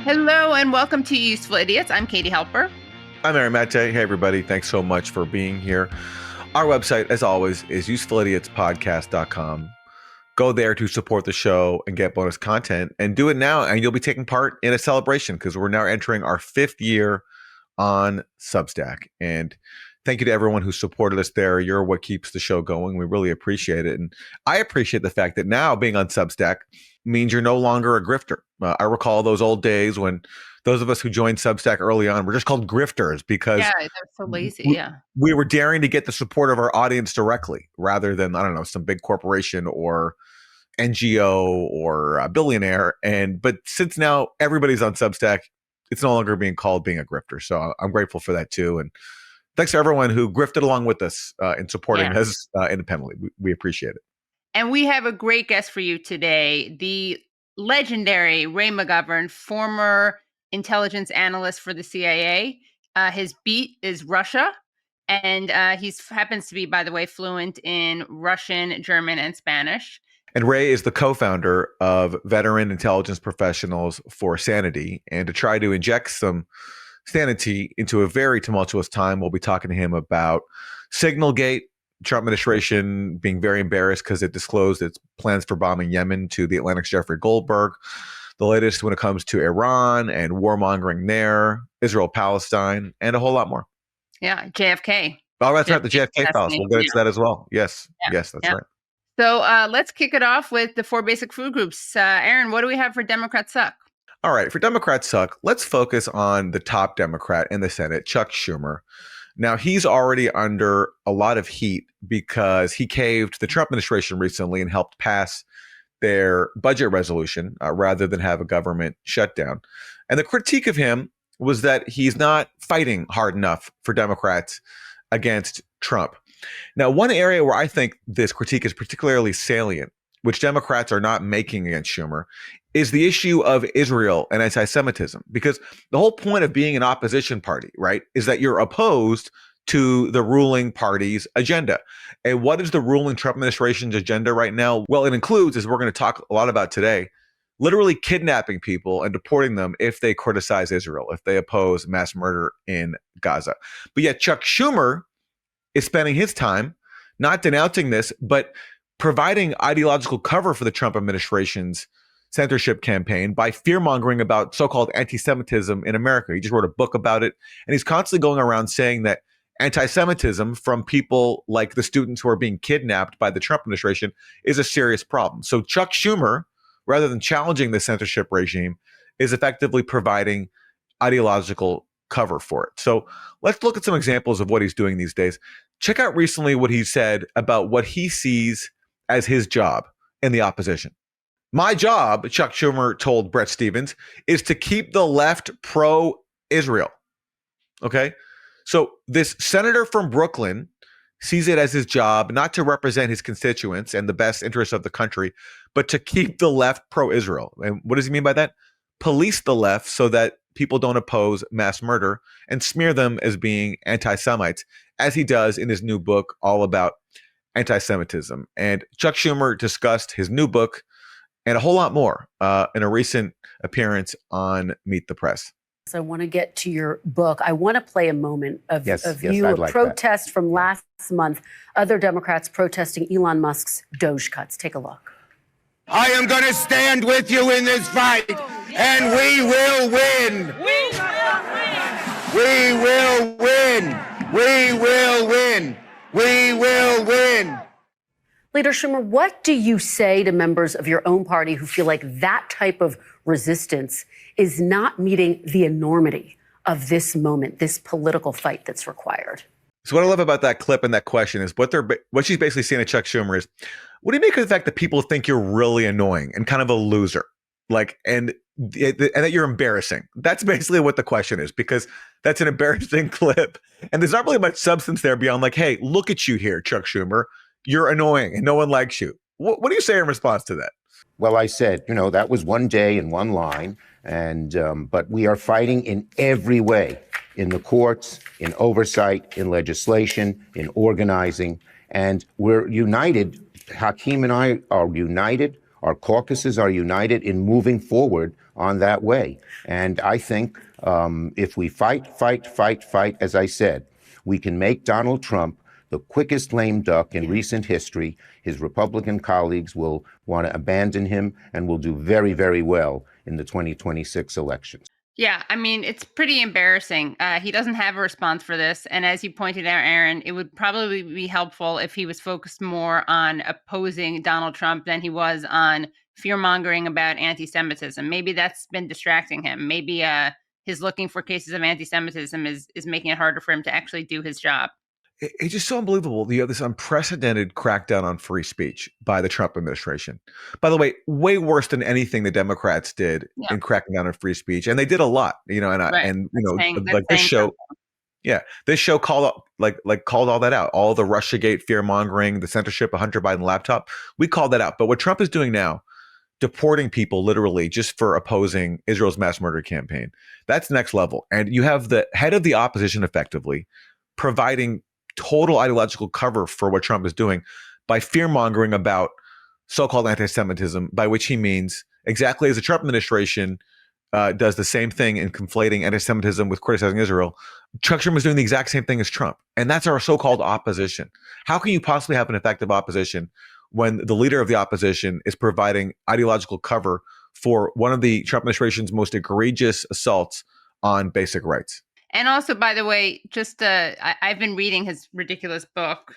Hello and welcome to Useful Idiots. I'm Katie Helper. I'm Aaron Mate. Hey, everybody. Thanks so much for being here. Our website, as always, is usefulidiotspodcast.com. Go there to support the show and get bonus content, and do it now, and you'll be taking part in a celebration because we're now entering our 5th year on Substack. And thank you to everyone who supported us there. You're what keeps the show going. We really appreciate it. And I appreciate the fact that now being on Substack means you're no longer a grifter. I recall those old days when those of us who joined Substack early on were just called grifters because they're so lazy. We were daring to get the support of our audience directly rather than, I don't know, some big corporation or NGO or a billionaire. But since now everybody's on Substack, it's no longer being called being a grifter. So I'm grateful for that too. And thanks to everyone who grifted along with us in supporting us independently. We appreciate it. And we have a great guest for you today, the legendary Ray McGovern, former intelligence analyst for the CIA. His beat is Russia, and he happens to be, by the way, fluent in Russian, German, and Spanish. And Ray is the co-founder of Veteran Intelligence Professionals for Sanity. And to try to inject some sanity into a very tumultuous time, we'll be talking to him about SignalGate, Trump administration being very embarrassed because it disclosed its plans for bombing Yemen to the Atlantic's Jeffrey Goldberg, the latest when it comes to Iran and warmongering there, Israel, Palestine, and a whole lot more. Yeah, JFK. Oh, that's right, the JFK files. We'll get into that as well. Yes, that's right. So let's kick it off with the 4 basic food groups. Aaron, what do we have for Democrats Suck? All right, for Democrats Suck, let's focus on the top Democrat in the Senate, Chuck Schumer. Now, he's already under a lot of heat because he caved the Trump administration recently and helped pass their budget resolution rather than have a government shutdown. And the critique of him was that he's not fighting hard enough for Democrats against Trump. Now, one area where I think this critique is particularly salient, which Democrats are not making against Schumer, is the issue of Israel and anti-Semitism. Because the whole point of being an opposition party, right, is that you're opposed to the ruling party's agenda. And what is the ruling Trump administration's agenda right now? Well, it includes, as we're going to talk a lot about today, literally kidnapping people and deporting them if they criticize Israel, if they oppose mass murder in Gaza. But yet Chuck Schumer is spending his time not denouncing this, but providing ideological cover for the Trump administration's censorship campaign by fear-mongering about so-called anti-Semitism in America. He just wrote a book about it, and he's constantly going around saying that anti-Semitism from people like the students who are being kidnapped by the Trump administration is a serious problem. So Chuck Schumer, rather than challenging the censorship regime, is effectively providing ideological cover for it. So let's look at some examples of what he's doing these days. Check out recently what he said about what he sees as his job in the opposition. My job, Chuck Schumer told Brett Stevens, is to keep the left pro-Israel. Okay? So this senator from Brooklyn sees it as his job not to represent his constituents and the best interests of the country, but to keep the left pro-Israel. And what does he mean by that? Police the left so that people don't oppose mass murder and smear them as being anti-Semites, as he does in his new book all about anti-Semitism. And Chuck Schumer discussed his new book and a whole lot more in a recent appearance on Meet the Press. So I want to get to your book. I want to play a moment of you, I'd a like protest from last month, other Democrats protesting Elon Musk's Doge cuts. Take a look. I am going to stand with you in this fight, and we will win. We will win. We will win. We will win. Leader Schumer, what do you say to members of your own party who feel like that type of resistance is not meeting the enormity of this moment, this political fight that's required? So what I love about that clip and that question is what she's basically saying to Chuck Schumer is, what do you make of the fact that people think you're really annoying and kind of a loser? And that you're embarrassing. That's basically what the question is, because that's an embarrassing clip. And there's not really much substance there beyond like, hey, look at you here, Chuck Schumer. You're annoying and no one likes you. What do you say in response to that? Well, I said, that was one day and one line. But we are fighting in every way, in the courts, in oversight, in legislation, in organizing. And we're united. Hakeem and I are united. Our caucuses are united in moving forward on that way. And I think if we fight, as I said, we can make Donald Trump the quickest lame duck in recent history. His Republican colleagues will want to abandon him and will do very, very well in the 2026 elections. Yeah, I mean, it's pretty embarrassing. He doesn't have a response for this. And as you pointed out, Aaron, it would probably be helpful if he was focused more on opposing Donald Trump than he was on fear-mongering about anti-Semitism. Maybe that's been distracting him. Maybe his looking for cases of anti-Semitism is making it harder for him to actually do his job. It's just so unbelievable. You have this unprecedented crackdown on free speech by the Trump administration. By the way, way worse than anything the Democrats did in cracking down on free speech, and they did a lot. This show, this show called called all that out. All the RussiaGate fear mongering, the censorship of Hunter Biden laptop, we called that out. But what Trump is doing now, deporting people literally just for opposing Israel's mass murder campaign, that's next level. And you have the head of the opposition effectively providing total ideological cover for what Trump is doing by fear-mongering about so-called anti-Semitism, by which he means exactly as the Trump administration does the same thing in conflating anti-Semitism with criticizing Israel. Chuck Schumer is doing the exact same thing as Trump, and that's our so-called opposition. How can you possibly have an effective opposition when the leader of the opposition is providing ideological cover for one of the Trump administration's most egregious assaults on basic rights? And also, by the way, just I've been reading his ridiculous book,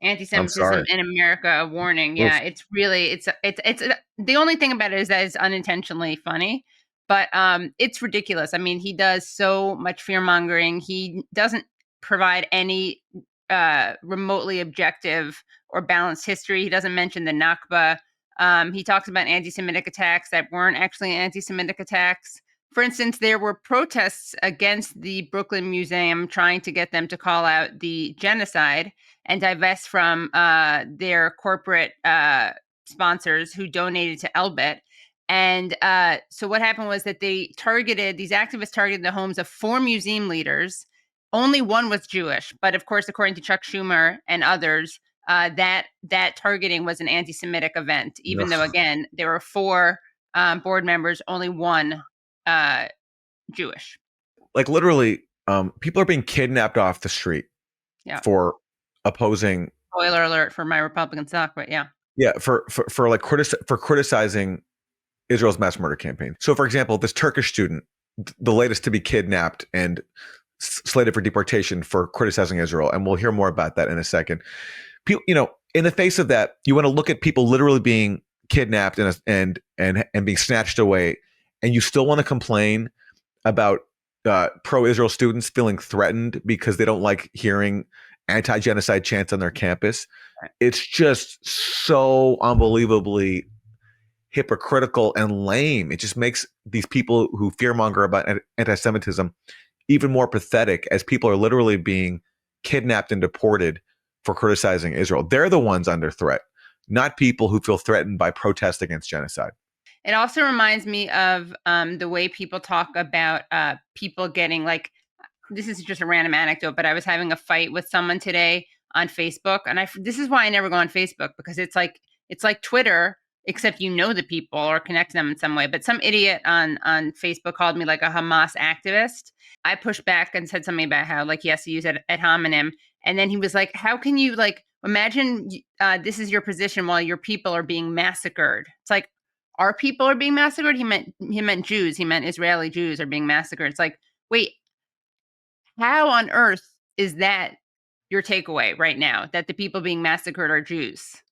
Anti-Semitism in America: A Warning. Yeah, it's really it's the only thing about it is that it's unintentionally funny, but it's ridiculous. I mean, he does so much fear mongering. He doesn't provide any remotely objective or balanced history. He doesn't mention the Nakba. He talks about anti-Semitic attacks that weren't actually anti-Semitic attacks. For instance, there were protests against the Brooklyn Museum trying to get them to call out the genocide and divest from their corporate sponsors who donated to Elbit. And so what happened was that these activists targeted the homes of 4 museum leaders. Only one was Jewish. But of course, according to Chuck Schumer and others, that targeting was an anti-Semitic event, even though, again, there were 4 board members, only one Jewish. Like literally, people are being kidnapped off the street for opposing. Spoiler alert for my Republican stock, but for criticizing Israel's mass murder campaign. So, for example, this Turkish student, the latest to be kidnapped and slated for deportation for criticizing Israel, and we'll hear more about that in a second. People, in the face of that, you want to look at people literally being kidnapped and being snatched away, and you still want to complain about pro-Israel students feeling threatened because they don't like hearing anti-genocide chants on their campus. It's just so unbelievably hypocritical and lame. It just makes these people who fearmonger about anti-Semitism even more pathetic, as people are literally being kidnapped and deported for criticizing Israel. They're the ones under threat, not people who feel threatened by protest against genocide. It also reminds me of the way people talk about people getting, like, this is just a random anecdote, but I was having a fight with someone today on Facebook, and this is why I never go on Facebook, because it's like Twitter, except the people or connect to them in some way. But some idiot on Facebook called me like a Hamas activist. I pushed back and said something about how he has to use ad hominem, and then he was like, "How can you imagine this is your position while your people are being massacred?" It's like, our people are being massacred? He meant Jews. He meant Israeli Jews are being massacred. It's like, wait, how on earth is that your takeaway right now, that the people being massacred are Jews?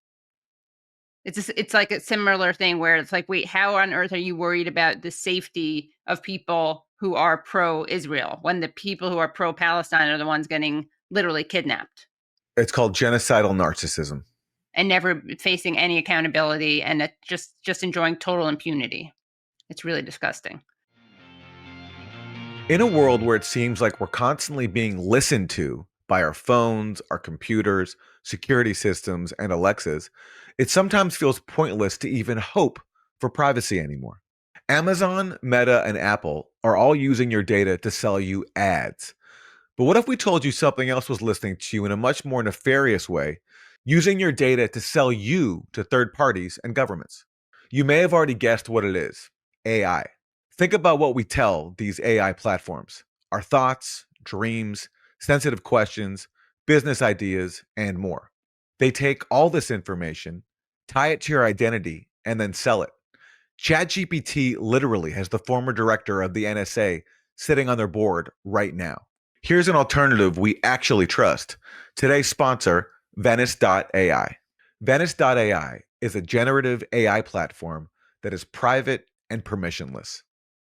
It's like a similar thing where it's like, wait, how on earth are you worried about the safety of people who are pro-Israel when the people who are pro-Palestine are the ones getting literally kidnapped? It's called genocidal narcissism. And never facing any accountability, and just enjoying total impunity. It's really disgusting. In a world where it seems like we're constantly being listened to by our phones, our computers, security systems, and Alexas, it sometimes feels pointless to even hope for privacy anymore. Amazon, Meta, and Apple are all using your data to sell you ads. But what if we told you something else was listening to you in a much more nefarious way, using your data to sell you to third parties and governments? You may have already guessed what it is: AI. Think about what we tell these AI platforms: our thoughts, dreams, sensitive questions, business ideas, and more. They take all this information, tie it to your identity, and then sell it. ChatGPT literally has the former director of the NSA sitting on their board right now. Here's an alternative we actually trust. Today's sponsor, Venice.ai. Venice.ai is a generative AI platform that is private and permissionless.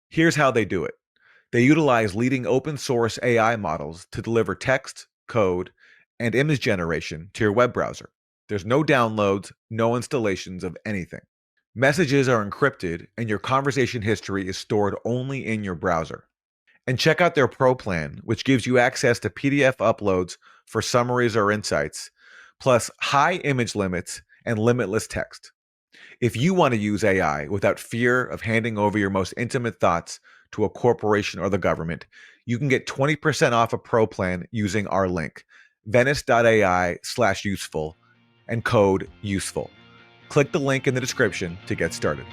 Here's how they do it. They utilize leading open source AI models to deliver text, code, and image generation to your web browser. There's no downloads, no installations of anything. Messages are encrypted, and your conversation history is stored only in your browser. And check out their Pro plan, which gives you access to PDF uploads for summaries or insights, plus high image limits and limitless text. If you want to use AI without fear of handing over your most intimate thoughts to a corporation or the government, you can get 20% off a Pro plan using our link, venice.ai/useful, and code USEFUL. Click the link in the description to get started.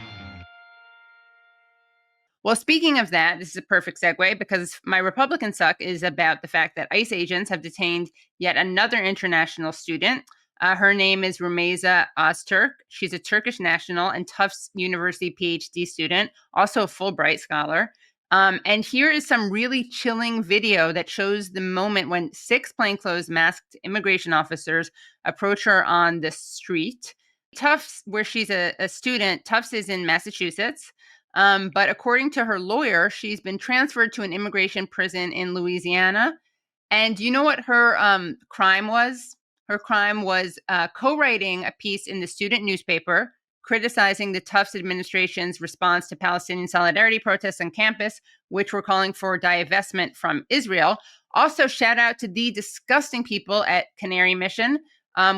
Well, speaking of that, this is a perfect segue because my Republican suck is about the fact that ICE agents have detained yet another international student. Her name is Rumeysa Öztürk. She's a Turkish national and Tufts University PhD student, also a Fulbright scholar. And here is some really chilling video that shows the moment when 6 plainclothes masked immigration officers approach her on the street. Tufts, where she's a student, Tufts is in Massachusetts. But according to her lawyer, she's been transferred to an immigration prison in Louisiana. And you know what her crime was? Her crime was co-writing a piece in the student newspaper criticizing the Tufts administration's response to Palestinian solidarity protests on campus, which were calling for divestment from Israel. Also, shout out to the disgusting people at Canary Mission,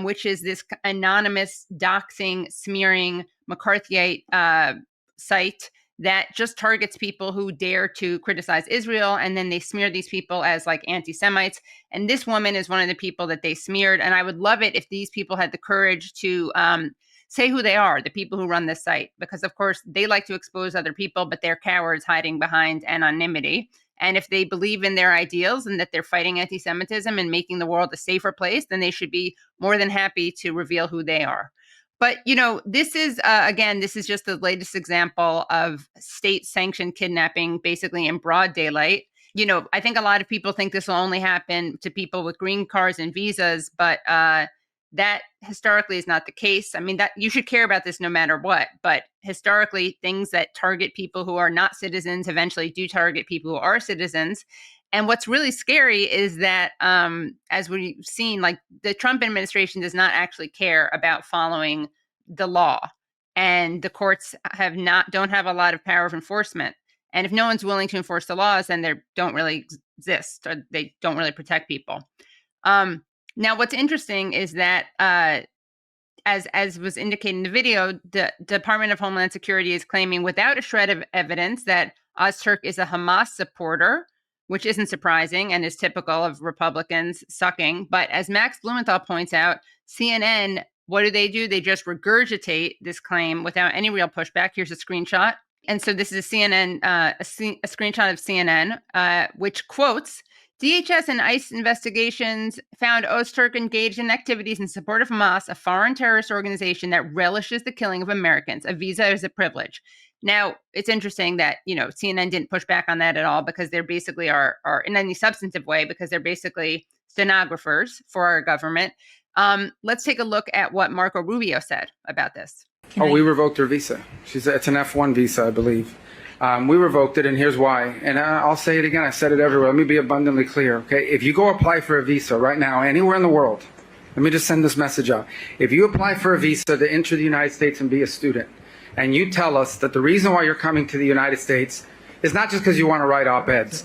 which is this anonymous doxing, smearing McCarthyite site that just targets people who dare to criticize Israel, and then they smear these people as like anti-Semites. And this woman is one of the people that they smeared. And I would love it if these people had the courage to say who they are, the people who run this site, because of course they like to expose other people, but they're cowards hiding behind anonymity. And if they believe in their ideals and that they're fighting anti-Semitism and making the world a safer place, then they should be more than happy to reveal who they are. But, you know, this is, again, this is just the latest example of state-sanctioned kidnapping, basically in broad daylight. You know, I think a lot of people think this will only happen to people with green cards and visas, but that historically is not the case. I mean, that you should care about this no matter what. But historically, things that target people who are not citizens eventually do target people who are citizens. And what's really scary is that, as we've seen, like the Trump administration does not actually care about following the law, and the courts don't have a lot of power of enforcement. And if no one's willing to enforce the laws, then they don't really exist, or they don't really protect people. Now, what's interesting is that, as was indicated in the video, the Department of Homeland Security is claiming without a shred of evidence that Öztürk is a Hamas supporter, which isn't surprising and is typical of Republicans sucking. But as Max Blumenthal points out, CNN, what do? They just regurgitate this claim without any real pushback. Here's a screenshot. And so this is a screenshot of CNN, which quotes, DHS and ICE investigations found Öztürk engaged in activities in support of Hamas, a foreign terrorist organization that relishes the killing of Americans. A visa is a privilege. Now, it's interesting that, you know, CNN didn't push back on that at all because they're basically are in any substantive way, because they're basically stenographers for our government. Let's take a look at what Marco Rubio said about this. We revoked her visa. It's an F1 visa, I believe. We revoked it, and here's why. And I'll say it again. I said it everywhere. Let me be abundantly clear, okay? If you go apply for a visa right now, anywhere in the world, let me just send this message out. If you apply for a visa to enter the United States and be a student, and you tell us that the reason why you're coming to the United States is not just because you want to write op-eds,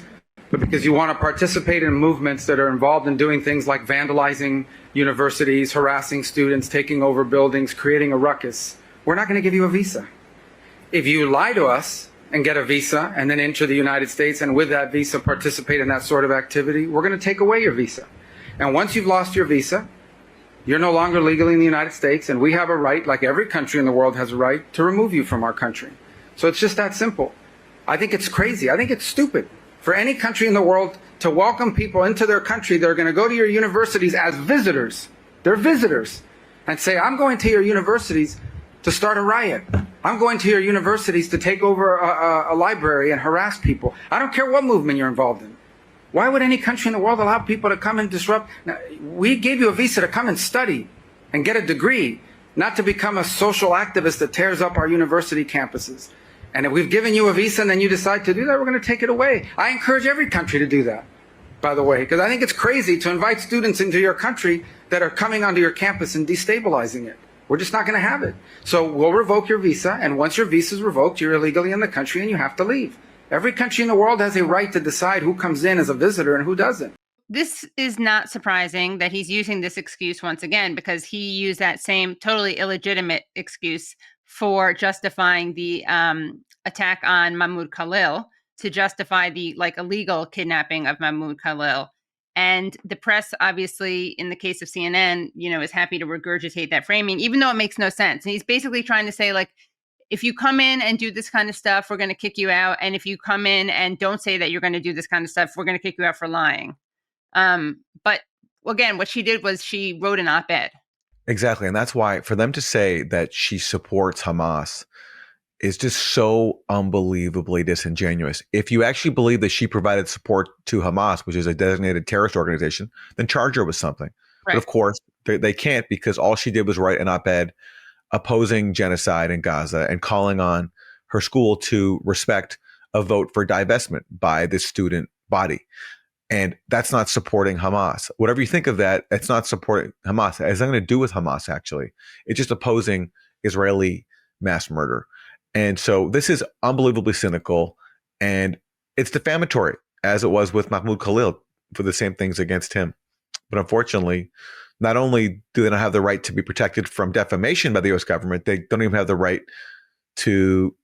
but because you want to participate in movements that are involved in doing things like vandalizing universities, harassing students, taking over buildings, creating a ruckus, we're not going to give you a visa. If you lie to us and get a visa and then enter the United States and with that visa participate in that sort of activity, we're going to take away your visa. And once you've lost your visa, You're no longer legally in the United States, and we have a right, like every country in the world has a right, to remove you from our country. So it's just that simple. I think it's crazy. I think it's stupid for any country in the world to welcome people into their country that are going to go to your universities as visitors. They're visitors. And say, I'm going to your universities to start a riot. I'm going to your universities to take over a library and harass people. I don't care what movement you're involved in. Why would any country in the world allow people to come and disrupt? Now, we gave you a visa to come and study and get a degree, not to become a social activist that tears up our university campuses. And if we've given you a visa and then you decide to do that, we're going to take it away. I encourage every country to do that, by the way, because I think it's crazy to invite students into your country that are coming onto your campus and destabilizing it. We're just not going to have it. So we'll revoke your visa, and once your visa is revoked, you're illegally in the country and you have to leave. Every country in the world has a right to decide who comes in as a visitor and who doesn't. This is not surprising that he's using this excuse once again, because he used that same totally illegitimate excuse for justifying the attack on Mahmoud Khalil, to justify the illegal kidnapping of Mahmoud Khalil. And the press, obviously, in the case of CNN, is happy to regurgitate that framing, even though it makes no sense. And he's basically trying to say, if you come in and do this kind of stuff, we're going to kick you out. And if you come in and don't say that you're going to do this kind of stuff, we're going to kick you out for lying. But again, what she did was she wrote an op-ed. Exactly. And that's why for them to say that she supports Hamas is just so unbelievably disingenuous. If you actually believe that she provided support to Hamas, which is a designated terrorist organization, then charge her with something. Right. But of course, they can't, because all she did was write an op-ed opposing genocide in Gaza and calling on her school to respect a vote for divestment by the student body. And that's not supporting Hamas. Whatever you think of that, it's not supporting Hamas. It has nothing to do with Hamas, actually. It's just opposing Israeli mass murder. And so this is unbelievably cynical, and it's defamatory, as it was with Mahmoud Khalil for the same things against him. But unfortunately, not only do they not have the right to be protected from defamation by the U.S. government, they don't even have the right to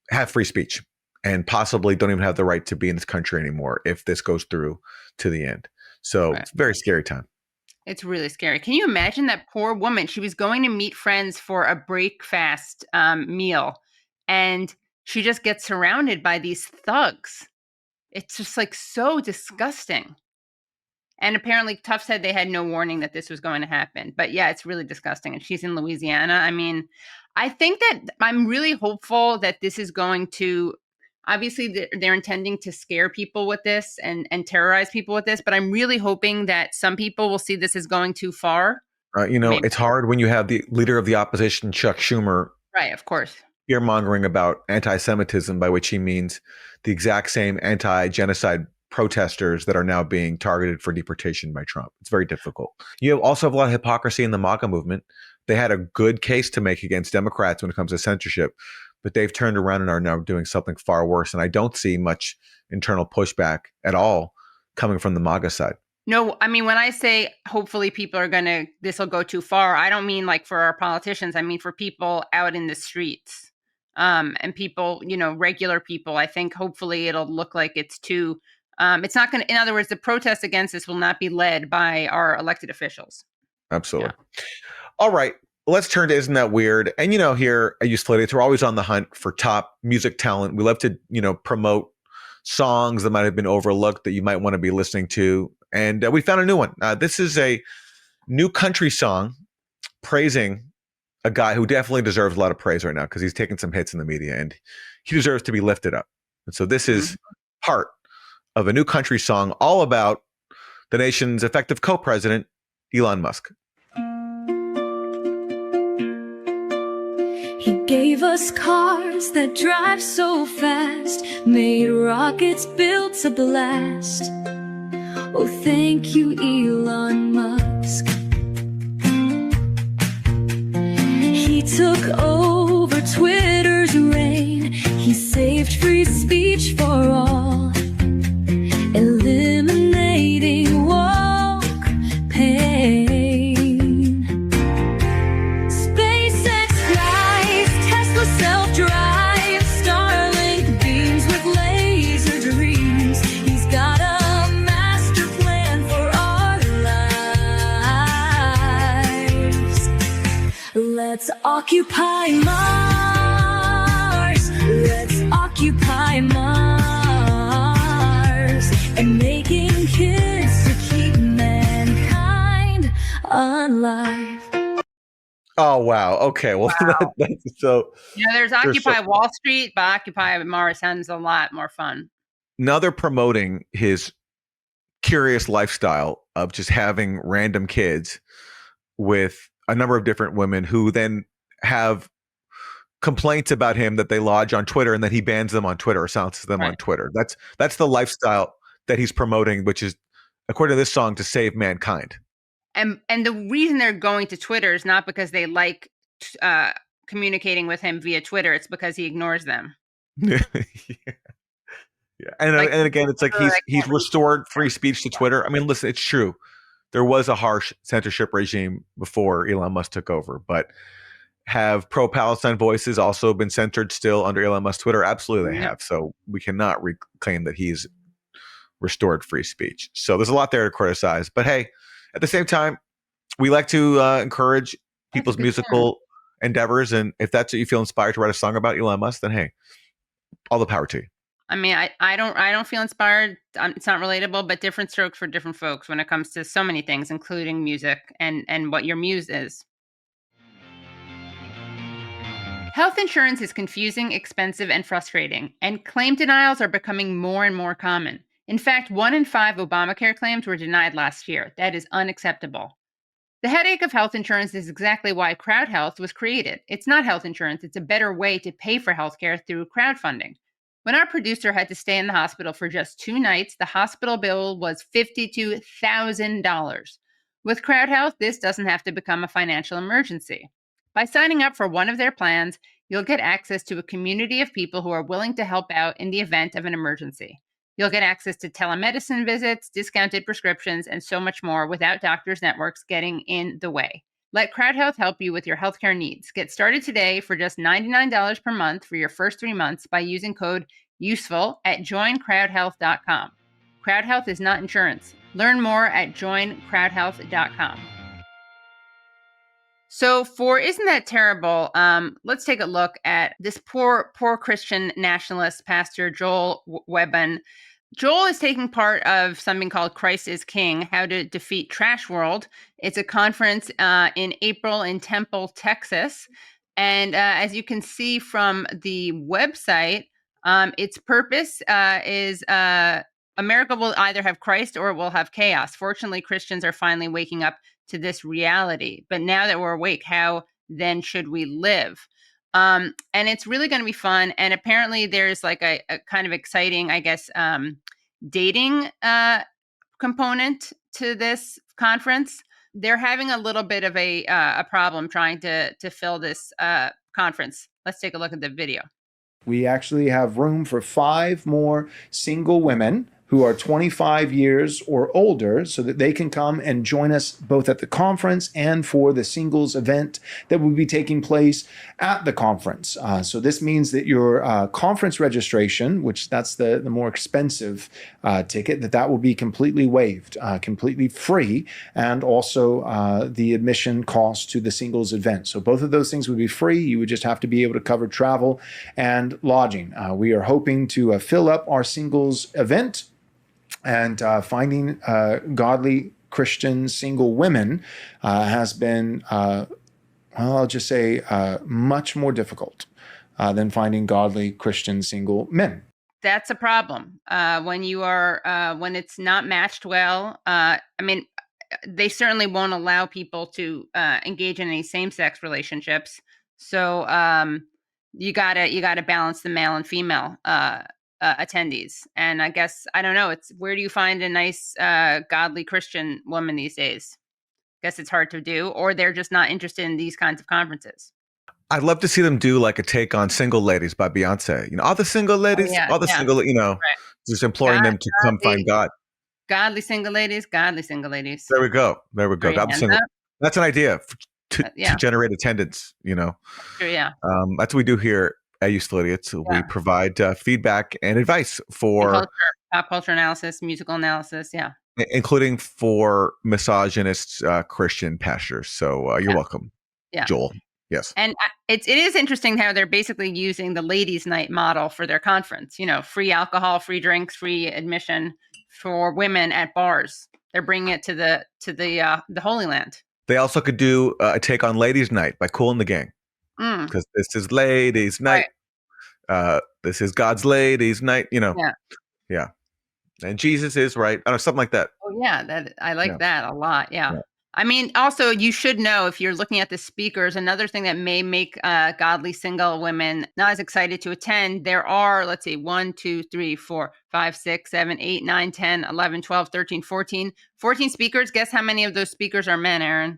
have free speech, and possibly don't even have the right to be in this country anymore if this goes through to the end. So It's a very scary time. It's really scary. Can you imagine that poor woman? She was going to meet friends for a breakfast meal, and she just gets surrounded by these thugs. It's just so disgusting. And apparently Tufts said they had no warning that this was going to happen. But yeah, it's really disgusting. And she's in Louisiana. I mean, I think that I'm really hopeful that this is going to, obviously they're intending to scare people with this and terrorize people with this. But I'm really hoping that some people will see this as going too far. It's hard when you have the leader of the opposition, Chuck Schumer. Right, of course. Fear-mongering about anti-Semitism, by which he means the exact same anti-genocide protesters that are now being targeted for deportation by Trump. It's very difficult. You also have a lot of hypocrisy in the MAGA movement. They had a good case to make against Democrats when it comes to censorship, but they've turned around and are now doing something far worse. And I don't see much internal pushback at all coming from the MAGA side. No, I mean, when I say hopefully people are this will go too far, I don't mean for our politicians. I mean for people out in the streets and people, regular people. I think hopefully it'll look like it's too, it's not going to, in other words, the protest against this will not be led by our elected officials. Absolutely. Yeah. All right. Let's turn to Isn't That Weird? And, here at Youth we're always on the hunt for top music talent. We love to, promote songs that might have been overlooked that you might want to be listening to. And we found a new one. This is a new country song praising a guy who definitely deserves a lot of praise right now because he's taking some hits in the media and he deserves to be lifted up. And so this is part of a new country song all about the nation's effective co-president, Elon Musk. He gave us cars that drive so fast, made rockets built to blast. Oh, thank you, Elon Musk. He took over Twitter's reign. He saved free speech for all, eliminating woke pain. SpaceX flies, Tesla self-drive, Starlink beams with laser dreams. He's got a master plan for our lives. occupy Mars. Let's occupy Mars. And making kids to keep mankind alive. Oh wow. Okay. Well, Wow. that's so. There's Occupy Wall Street, but Occupy Mars sounds a lot more fun. Now they're promoting his curious lifestyle of just having random kids with a number of different women who then have complaints about him that they lodge on Twitter, and that he bans them on Twitter or silences them on Twitter. That's the lifestyle that he's promoting, which is, according to this song, to save mankind. And the reason they're going to Twitter is not because they like communicating with him via Twitter. It's because he ignores them. Yeah. And again, it's like he's restored free speech to Twitter. I mean, listen, it's true. There was a harsh censorship regime before Elon Musk took over, but have pro-Palestine voices also been censored still under Elon Musk's Twitter? Absolutely they have. So we cannot claim that he's restored free speech. So there's a lot there to criticize. But hey, at the same time, we like to encourage people's musical endeavors. And if that's what you feel inspired to write a song about Elon Musk, then hey, all the power to you. I mean, I don't feel inspired. It's not relatable, but different strokes for different folks when it comes to so many things, including music and what your muse is. Health insurance is confusing, expensive, and frustrating, and claim denials are becoming more and more common. In fact, 1 in 5 Obamacare claims were denied last year. That is unacceptable. The headache of health insurance is exactly why Crowd Health was created. It's not health insurance. It's a better way to pay for healthcare through crowdfunding. When our producer had to stay in the hospital for just 2 nights, the hospital bill was $52,000. With Crowd Health, this doesn't have to become a financial emergency. By signing up for one of their plans, you'll get access to a community of people who are willing to help out in the event of an emergency. You'll get access to telemedicine visits, discounted prescriptions, and so much more without doctors' networks getting in the way. Let Crowd Health help you with your healthcare needs. Get started today for just $99 per month for your first 3 months by using code USEFUL at joincrowdhealth.com. Crowd Health is not insurance. Learn more at joincrowdhealth.com. So for Isn't That Terrible, let's take a look at this poor Christian nationalist pastor, Joel Webben. Joel is taking part of something called Christ is King, How to Defeat Trash World. It's a conference in April in Temple, Texas. And as you can see from the website, its purpose is America will either have Christ or it will have chaos. Fortunately, Christians are finally waking up to this reality. But now that we're awake, how then should we live? And it's really going to be fun. And apparently there's like a kind of exciting, I guess, dating component to this conference. They're having a little bit of a problem trying to fill this conference. Let's take a look at the video. We actually have room for 5 more single women who are 25 years or older so that they can come and join us both at the conference and for the singles event that will be taking place at the conference. So this means that your conference registration, which that's the more expensive ticket, that will be completely waived, completely free, and also the admission cost to the singles event. So both of those things would be free. You would just have to be able to cover travel and lodging. We are hoping to fill up our singles event, and finding godly Christian single women has been, I'll just say, much more difficult than finding godly Christian single men. That's a problem. When you are, when it's not matched well, I mean, they certainly won't allow people to engage in any same-sex relationships. So you gotta balance the male and female attendees. And I guess, I don't know, it's where do you find a nice godly Christian woman these days? Guess it's hard to do, or they're just not interested in these kinds of conferences. I'd love to see them do like a take on Single Ladies by Beyonce. You know, all the single ladies, single, you know, just imploring them to come find God. Godly single ladies, godly single ladies. There we go. Godly single. That's an idea to generate attendance, you know. Sure, yeah. That's what we do here at Useful Idiots. We provide feedback and advice for pop culture analysis, musical analysis, including for misogynist Christian pastors. So you're welcome, Joel. Yes. And it is interesting how they're basically using the ladies' night model for their conference. Free alcohol, free drinks, free admission for women at bars. They're bringing it to the Holy Land. They also could do a take on Ladies' Night by Kool and the Gang, Mm, because this is Ladies' Night. right. This is God's Ladies' Night. Yeah. Yeah. And Jesus is right. I don't know, something like that. Oh yeah, I like Yeah. that a lot. Yeah. Yeah. I mean, also you should know, if you're looking at the speakers, another thing that may make godly single women not as excited to attend, there are, let's see, 1, 2, 3, 4, 5, 6, 7, 8, 9, 10, 11, 12, 13, 14 speakers. Guess how many of those speakers are men, Aaron?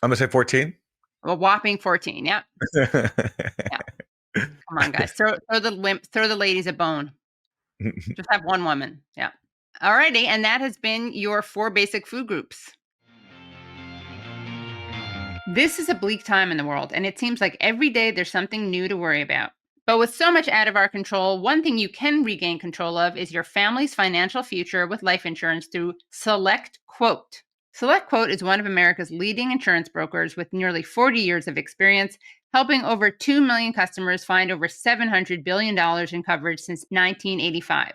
I'm going to say 14. A whopping 14. Yep. Yeah. Come on, guys. Throw the ladies a bone. Just have one woman. Yeah. Alrighty. And that has been your 4 basic food groups. This is a bleak time in the world, and it seems like every day there's something new to worry about. But with so much out of our control, one thing you can regain control of is your family's financial future with life insurance through SelectQuote. SelectQuote is one of America's leading insurance brokers with nearly 40 years of experience, helping over 2 million customers find over $700 billion in coverage since 1985.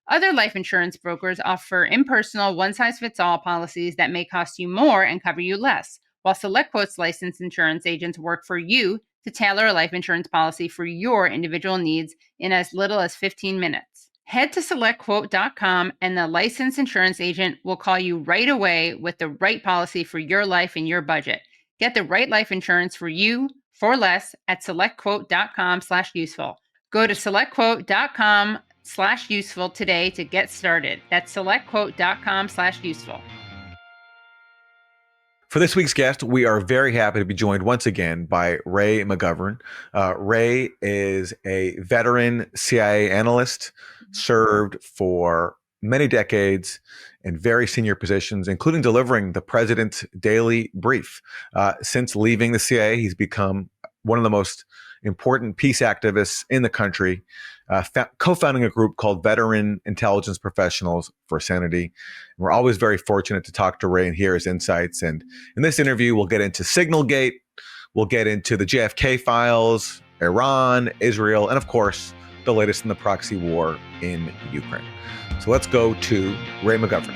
Other life insurance brokers offer impersonal, one-size-fits-all policies that may cost you more and cover you less, while SelectQuote's licensed insurance agents work for you to tailor a life insurance policy for your individual needs in as little as 15 minutes. Head to SelectQuote.com and the licensed insurance agent will call you right away with the right policy for your life and your budget. Get the right life insurance for you for less at SelectQuote.com/useful. Go to SelectQuote.com/useful today to get started. That's SelectQuote.com/useful. For this week's guest, we are very happy to be joined once again by Ray McGovern. Ray is a veteran CIA analyst, served for many decades in very senior positions, including delivering the president's daily brief. Since leaving the CIA, he's become one of the most important peace activists in the country, co-founding a group called Veteran Intelligence Professionals for Sanity. We're always very fortunate to talk to Ray and hear his insights. And in this interview, we'll get into SignalGate, we'll get into the JFK files, Iran, Israel, and of course, the latest in the proxy war in Ukraine. So let's go to Ray McGovern.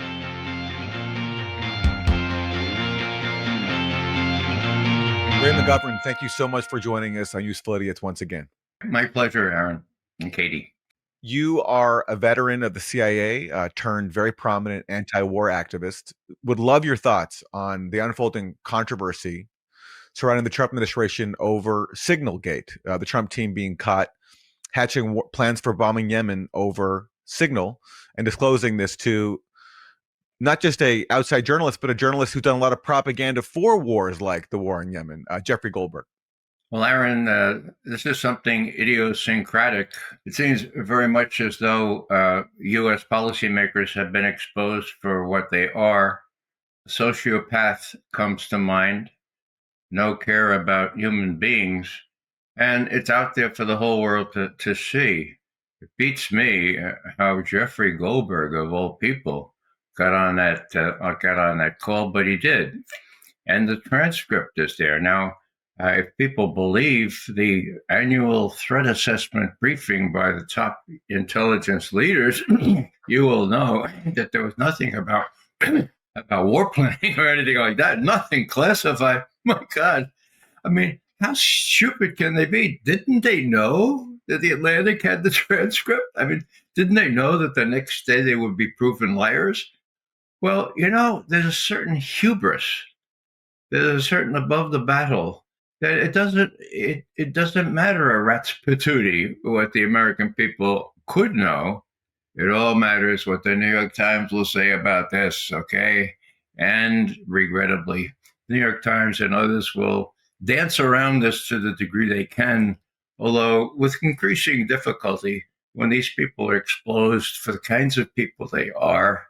Ray McGovern, thank you so much for joining us on Useful Idiots once again. My pleasure, Aaron and Katie. You are a veteran of the CIA, turned very prominent anti-war activist. Would love your thoughts on the unfolding controversy surrounding the Trump administration over SignalGate, the Trump team being caught hatching plans for bombing Yemen over Signal and disclosing this to not just a outside journalist, but a journalist who's done a lot of propaganda for wars like the war in Yemen, Jeffrey Goldberg. Well, Aaron, this is something idiosyncratic. It seems very much as though U.S. policymakers have been exposed for what they are. Sociopath comes to mind, no care about human beings, and it's out there for the whole world to see. It beats me how Jeffrey Goldberg, of all people, got on that call, but he did. And the transcript is there. Now, if people believe the annual threat assessment briefing by the top intelligence leaders, you will know that there was nothing about war planning or anything like that. Nothing classified. My God. I mean, how stupid can they be? Didn't they know that the Atlantic had the transcript? I mean, didn't they know that the next day they would be proven liars? Well, there's a certain hubris. There's a certain above the battle that it doesn't matter a rat's patootie what the American people could know. It all matters what the New York Times will say about this, okay? And regrettably, the New York Times and others will dance around this to the degree they can, although with increasing difficulty when these people are exposed for the kinds of people they are.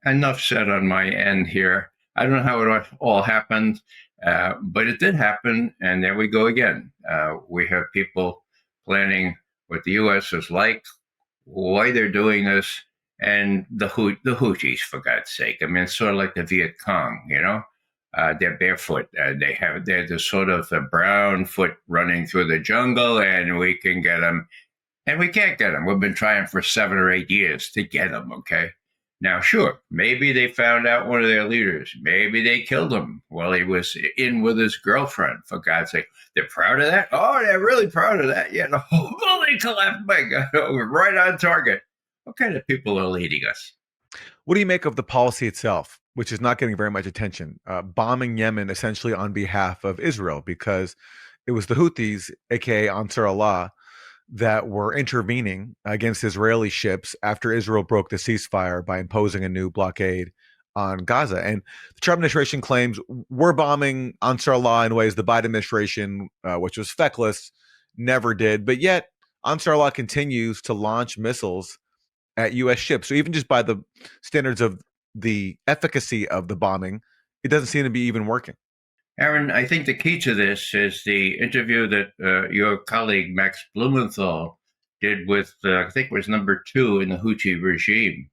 Enough said on my end here. I don't know how it all happened, but it did happen, and there we go again. We have people planning what the U.S. is like, why they're doing this, and the Houthis, for God's sake. I mean, it's sort of like the Viet Cong, they're barefoot. They're the sort of a brown foot running through the jungle, and we can get them. And we can't get them. We've been trying for 7 or 8 years to get them, okay? Now, sure, maybe they found out one of their leaders. Maybe they killed him while he was in with his girlfriend, for God's sake. They're proud of that? Oh, they're really proud of that. Yeah, the whole building collapsed. My God, we're right on target. What kind of people are leading us? What do you make of the policy itself, which is not getting very much attention, bombing Yemen essentially on behalf of Israel, because it was the Houthis, aka Ansar Allah, that were intervening against Israeli ships after Israel broke the ceasefire by imposing a new blockade on Gaza. And the Trump administration claims we're bombing Ansar Allah in ways the Biden administration, which was feckless, never did. But yet Ansar Allah continues to launch missiles at U.S. ships. So even just by the standards of the efficacy of the bombing, it doesn't seem to be even working. Aaron, I think the key to this is the interview that your colleague Max Blumenthal did with, I think it was number 2 in the Houthi regime.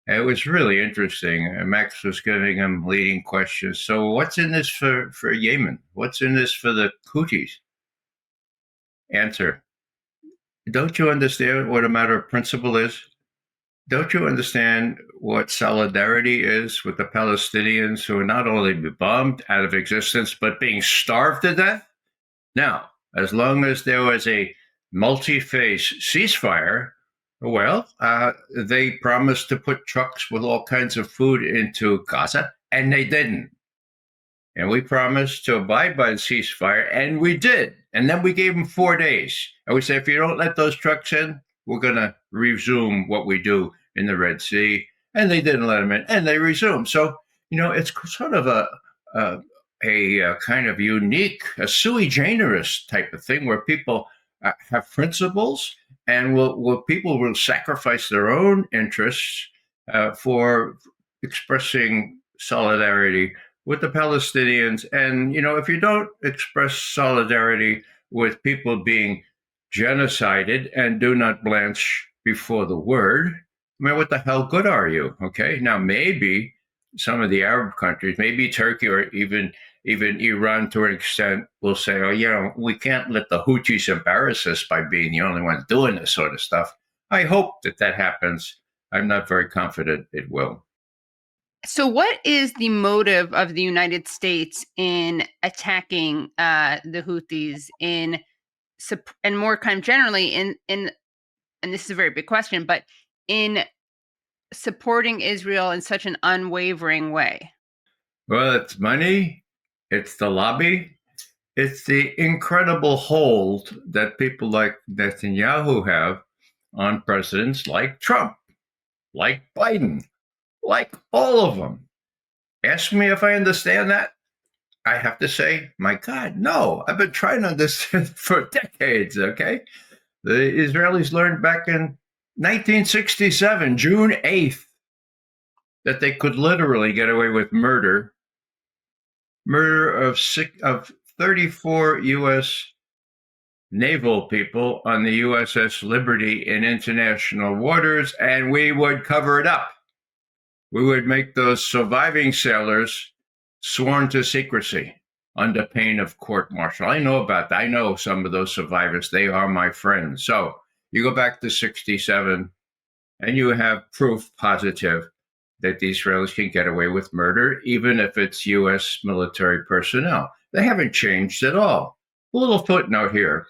It was really interesting. Max was giving him leading questions. So what's in this for Yemen? What's in this for the Houthis? Answer. Don't you understand what a matter of principle is? Don't you understand what solidarity is with the Palestinians who are not only bombed out of existence, but being starved to death? Now, as long as there was a multi-phase ceasefire, well, they promised to put trucks with all kinds of food into Gaza, and they didn't. And we promised to abide by the ceasefire, and we did. And then we gave them 4 days. And we said, if you don't let those trucks in, we're going to resume what we do in the Red Sea. And they didn't let them in, and they resumed. So, it's sort of a kind of unique, a sui generis type of thing where people have principles and people will sacrifice their own interests for expressing solidarity with the Palestinians. And, if you don't express solidarity with people being genocided and do not blanch before the word, I mean, what the hell good are you? Okay. Now, maybe some of the Arab countries, maybe Turkey or even Iran to an extent will say, oh, we can't let the Houthis embarrass us by being the only ones doing this sort of stuff. I hope that happens. I'm not very confident it will. So what is the motive of the United States in attacking the Houthis and more kind of generally in, and this is a very big question, but in supporting Israel in such an unwavering way? Well, it's money, it's the lobby, it's the incredible hold that people like Netanyahu have on presidents like Trump, like Biden, like all of them. Ask me if I understand that. I have to say, my God, no. I've been trying to understand for decades, okay? The Israelis learned back in 1967, June 8th, that they could literally get away with murder of 34 U.S. naval people on the USS Liberty in international waters, and we would cover it up. We would make those surviving sailors sworn to secrecy under pain of court-martial. I know about that. I know some of those survivors. They are my friends. So you go back to 67, and you have proof positive that the Israelis can get away with murder, even if it's U.S. military personnel. They haven't changed at all. A little footnote here.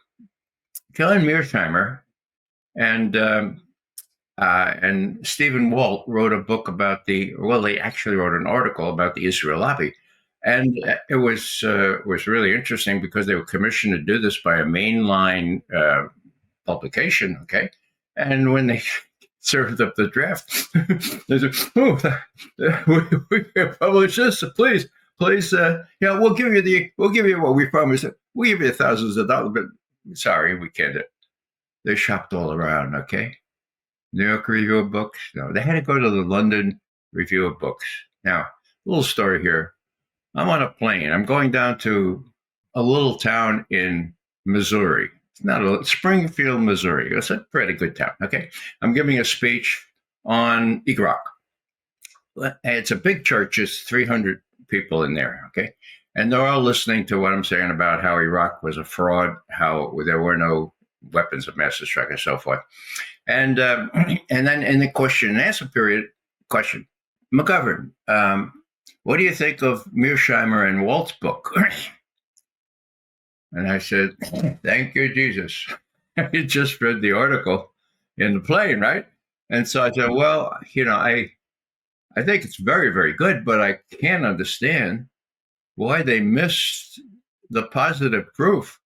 John Mearsheimer and Stephen Walt wrote a book about they actually wrote an article about the Israel lobby. And it was really interesting because they were commissioned to do this by a mainline publication, okay? And when they served up the draft, they said, we can publish this, please, we'll give you what we promised. We'll give you thousands of dollars, but sorry, we can't. They shopped all around, okay? New York Review of Books. No, they had to go to the London Review of Books. Now, a little story here. I'm on a plane. I'm going down to a little town in Missouri. It's not Springfield, Missouri. It's a pretty good town, okay? I'm giving a speech on Iraq. It's a big church. It's 300 people in there, okay? And they're all listening to what I'm saying about how Iraq was a fraud, how there were no weapons of mass destruction, and so forth. And then in the question and answer period, McGovern, what do you think of Mearsheimer and Walt's book? And I said, thank you, Jesus. I just read the article in the plane, right? And so I said, well, I think it's very, very good, but I can't understand why they missed the positive proof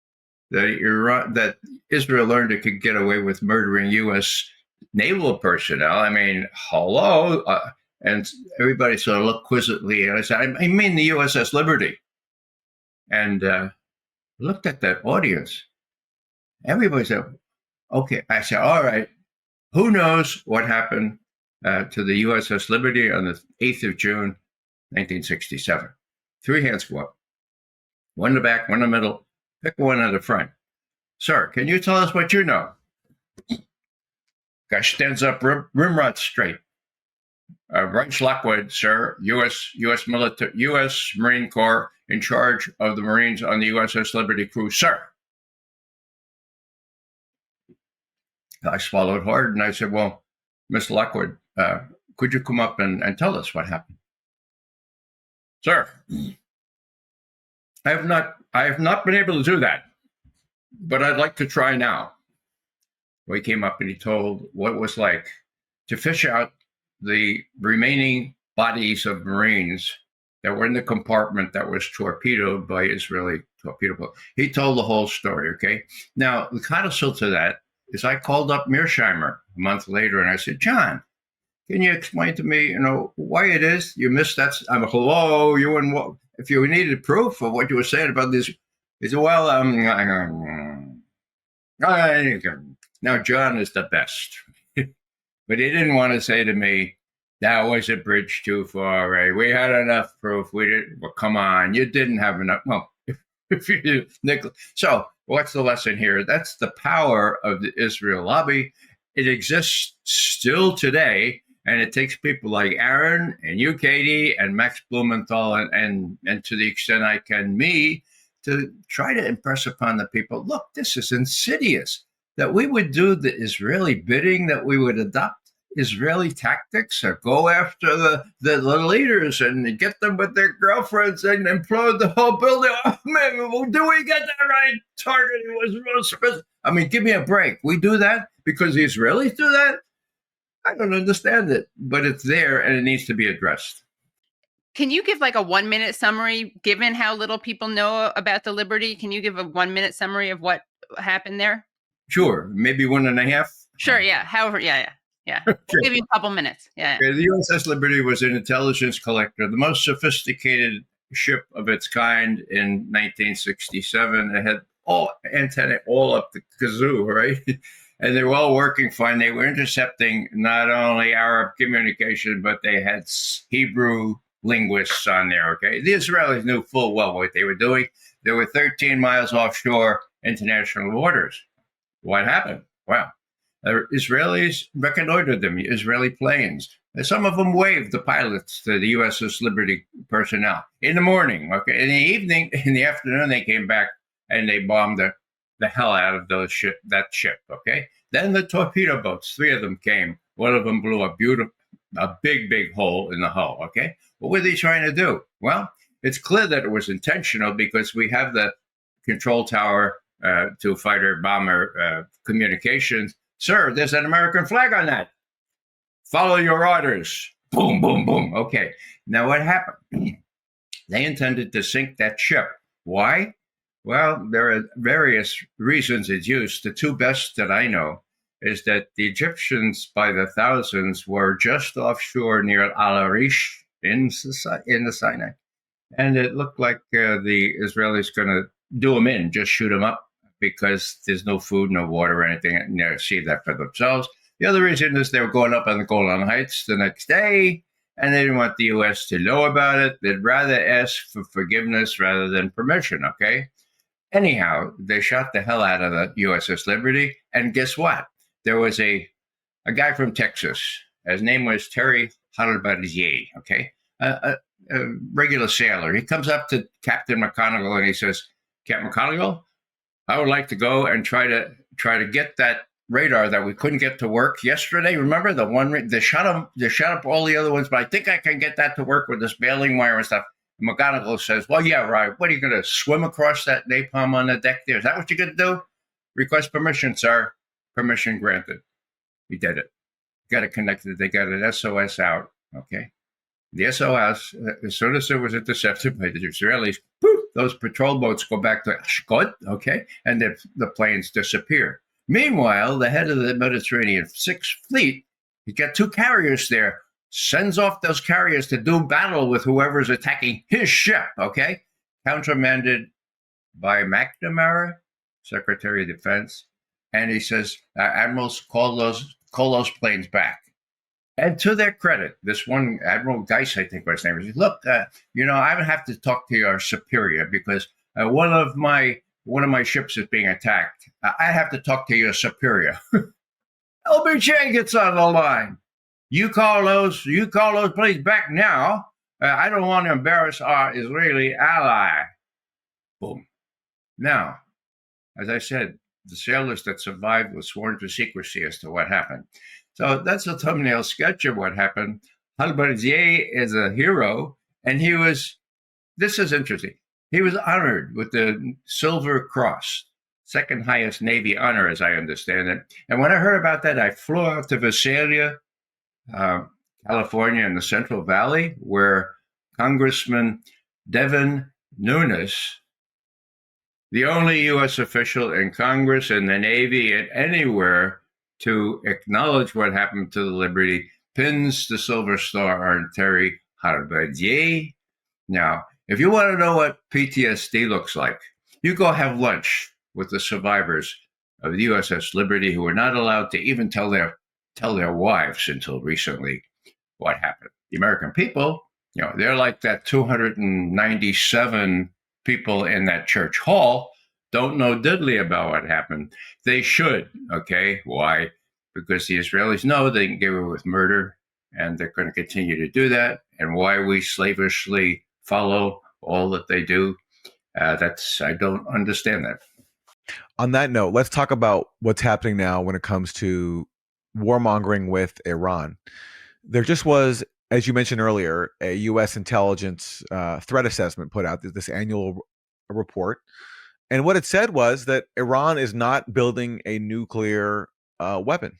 that Israel learned it could get away with murdering U.S. naval personnel. I mean, hello. And everybody sort of looked quizzically. And I said, I mean the USS Liberty. And looked at that audience. Everybody said, okay. I said, all right. Who knows what happened to the USS Liberty on the 8th of June, 1967? 3 hands go up. One in the back, one in the middle. Pick one at the front. Sir, can you tell us what you know? Guy stands up, rimrod straight. Reich Lockwood, sir, U.S. Marine Corps in charge of the Marines on the USS Liberty crew, sir. I swallowed hard and I said, well, Miss Lockwood, could you come up and tell us what happened? Sir, I have not been able to do that, but I'd like to try now. Well, he came up and he told what it was like to fish out the remaining bodies of Marines that were in the compartment that was torpedoed by Israeli torpedo boat. He told the whole story, okay? Now, the codicil to that is I called up Mearsheimer a month later and I said, John, can you explain to me, why it is you missed that? I'm hello, you and what? If you needed proof of what you were saying about this, he said, well, now John is the best. But he didn't want to say to me, that was a bridge too far, Ray. We had enough proof. We didn't. Well, come on, you didn't have enough. Well, if you did, Nicholas. So what's the lesson here? That's the power of the Israel lobby. It exists still today, and it takes people like Aaron and you, Katie, and Max Blumenthal, and to the extent I can, me, to try to impress upon the people, look, this is insidious, that we would do the Israeli bidding, that we would adopt Israeli tactics or go after the leaders and get them with their girlfriends and implode the whole building. Oh, man, do we get that right? Targeting was real specific. I mean, give me a break. We do that because the Israelis do that? I don't understand it, but it's there and it needs to be addressed. Can you give like a 1-minute summary, given how little people know about the Liberty? Can you give a 1-minute summary of what happened there? Sure. Maybe 1.5. Sure. Yeah. However. Yeah. We'll give you a couple minutes. Yeah. Okay, the USS Liberty was an intelligence collector, the most sophisticated ship of its kind in 1967. It had all antennae all up the kazoo, right? And they were all working fine. They were intercepting not only Arab communication, but they had Hebrew linguists on there, okay? The Israelis knew full well what they were doing. They were 13 miles offshore international waters. What happened? Well, the Israelis reconnoitered them, Israeli planes. And some of them waved the pilots to the USS Liberty personnel in the morning, okay? In the evening, in the afternoon, they came back and they bombed the hell out of that ship, okay? Then the torpedo boats, 3 of them came. One of them blew a big hole in the hull, okay? What were they trying to do? Well, it's clear that it was intentional because we have the control tower to fighter-bomber communications. Sir, there's an American flag on that. Follow your orders. Boom, boom, boom. Okay, now what happened? They intended to sink that ship. Why? Well, there are various reasons it's used. The 2 best that I know is that the Egyptians, by the thousands, were just offshore near Al-Arish in the Sinai. And it looked like the Israelis going to do them in, just shoot them up, because there's no food, no water, or anything, and they see that for themselves. The other reason is they were going up on the Golan Heights the next day, and they didn't want the U.S. to know about it. They'd rather ask for forgiveness rather than permission, okay? Anyhow, they shot the hell out of the USS Liberty, and guess what? There was a guy from Texas. His name was Terry Halberdier, okay? a regular sailor. He comes up to Captain McGonagall and he says, Captain McGonagall, I would like to go and try to get that radar that we couldn't get to work yesterday. Remember the one they shut up all the other ones, but I think I can get that to work with this bailing wire and stuff. And McGonagall says, well, yeah, right. What are you going to swim across that napalm on the deck there? Is that what you're going to do? Request permission, sir. Permission granted. He did it. Got it connected. They got an SOS out. Okay. The SOS, as soon as it was intercepted by the Israelis, poof, those patrol boats go back to Ashkod, okay, and the planes disappear. Meanwhile, the head of the Mediterranean Sixth Fleet, he got 2 carriers there, sends off those carriers to do battle with whoever's attacking his ship, okay, countermanded by McNamara, Secretary of Defense, and he says, admirals, call those planes back. And to their credit, this one Admiral Geis, I think was his name, he said, look, I would have to talk to your superior because one of my ships is being attacked. I have to talk to your superior. LBJ gets on the line. You call those planes back now. I don't want to embarrass our Israeli ally. Boom. Now, as I said, the sailors that survived were sworn to secrecy as to what happened. So that's a thumbnail sketch of what happened. Halbardier is a hero, and this is interesting, he was honored with the Silver Cross, second highest Navy honor, as I understand it. And when I heard about that, I flew out to Visalia, California, in the Central Valley, where Congressman Devin Nunes, the only U.S. official in Congress and the Navy and anywhere to acknowledge what happened to the Liberty, pins the Silver Star on Terry Halbardier. Now, if you want to know what PTSD looks like, you go have lunch with the survivors of the USS Liberty who were not allowed to even tell their wives until recently what happened. The American people, they're like that 297 people in that church hall, don't know diddly about what happened. They should, okay? Why? Because the Israelis know they can get away with murder, and they're going to continue to do that. And why we slavishly follow all that they do, I don't understand that. On that note, let's talk about what's happening now when it comes to warmongering with Iran. There just was, as you mentioned earlier, a U.S. intelligence threat assessment put out, this annual report. And what it said was that Iran is not building a nuclear weapon.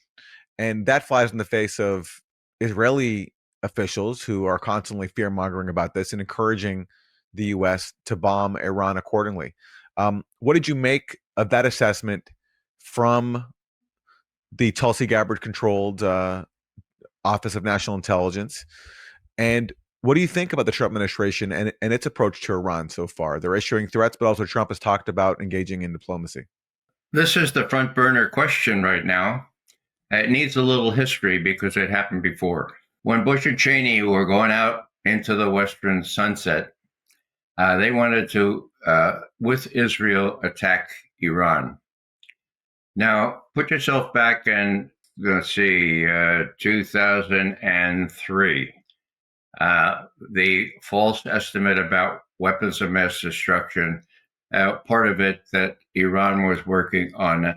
And that flies in the face of Israeli officials who are constantly fear-mongering about this and encouraging the U.S. to bomb Iran accordingly. What did you make of that assessment from the Tulsi Gabbard-controlled Office of National Intelligence? And what do you think about the Trump administration and its approach to Iran so far? They're issuing threats, but also Trump has talked about engaging in diplomacy. This is the front burner question right now. It needs a little history because it happened before. When Bush and Cheney were going out into the western sunset, they wanted to, with Israel, attack Iran. Now, put yourself back in, 2003. The false estimate about weapons of mass destruction, part of it that Iran was working on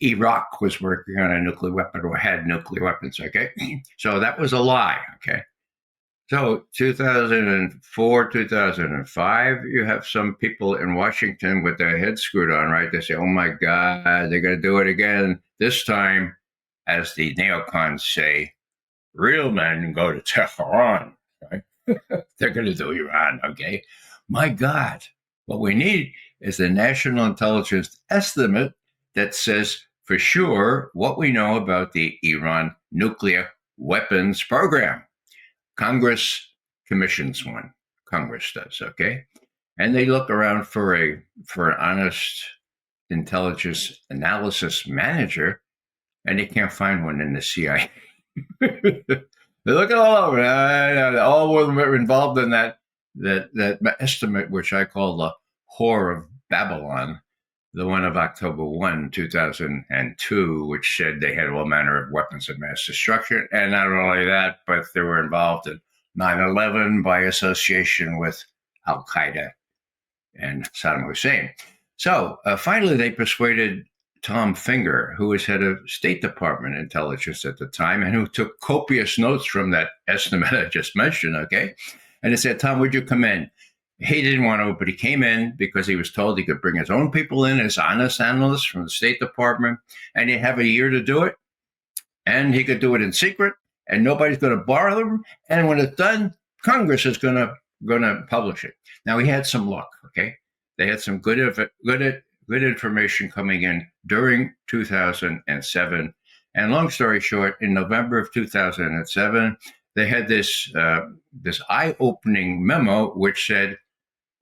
Iraq was working on a nuclear weapon or had nuclear weapons, okay? So that was a lie, okay? So 2004, 2005, you have some people in Washington with their heads screwed on, right? They say, oh my God, they're going to do it again. This time, as the neocons say, real men go to Tehran, right? They're going to do Iran, okay? My God, what we need is a national intelligence estimate that says for sure what we know about the Iran nuclear weapons program. Congress commissions one. Congress does, okay? And they look around for an honest intelligence analysis manager, and they can't find one in the CIA. They look all over. All of them are involved in that estimate, which I call the Whore of Babylon, the one of October 1, 2002, which said they had all manner of weapons of mass destruction. And not only that, but they were involved in 9/11 by association with Al Qaeda and Saddam Hussein. So finally, they persuaded Tom Finger, who was head of State Department intelligence at the time and who took copious notes from that estimate I just mentioned, okay? And they said, Tom, would you come in? He didn't want to, but he came in because he was told he could bring his own people in as honest analysts from the State Department, and he'd have a year to do it, and he could do it in secret, and nobody's going to borrow them, and when it's done, Congress is going to publish it. Now, he had some luck, okay? They had some good information coming in during 2007. And long story short, in November of 2007, they had this eye-opening memo which said,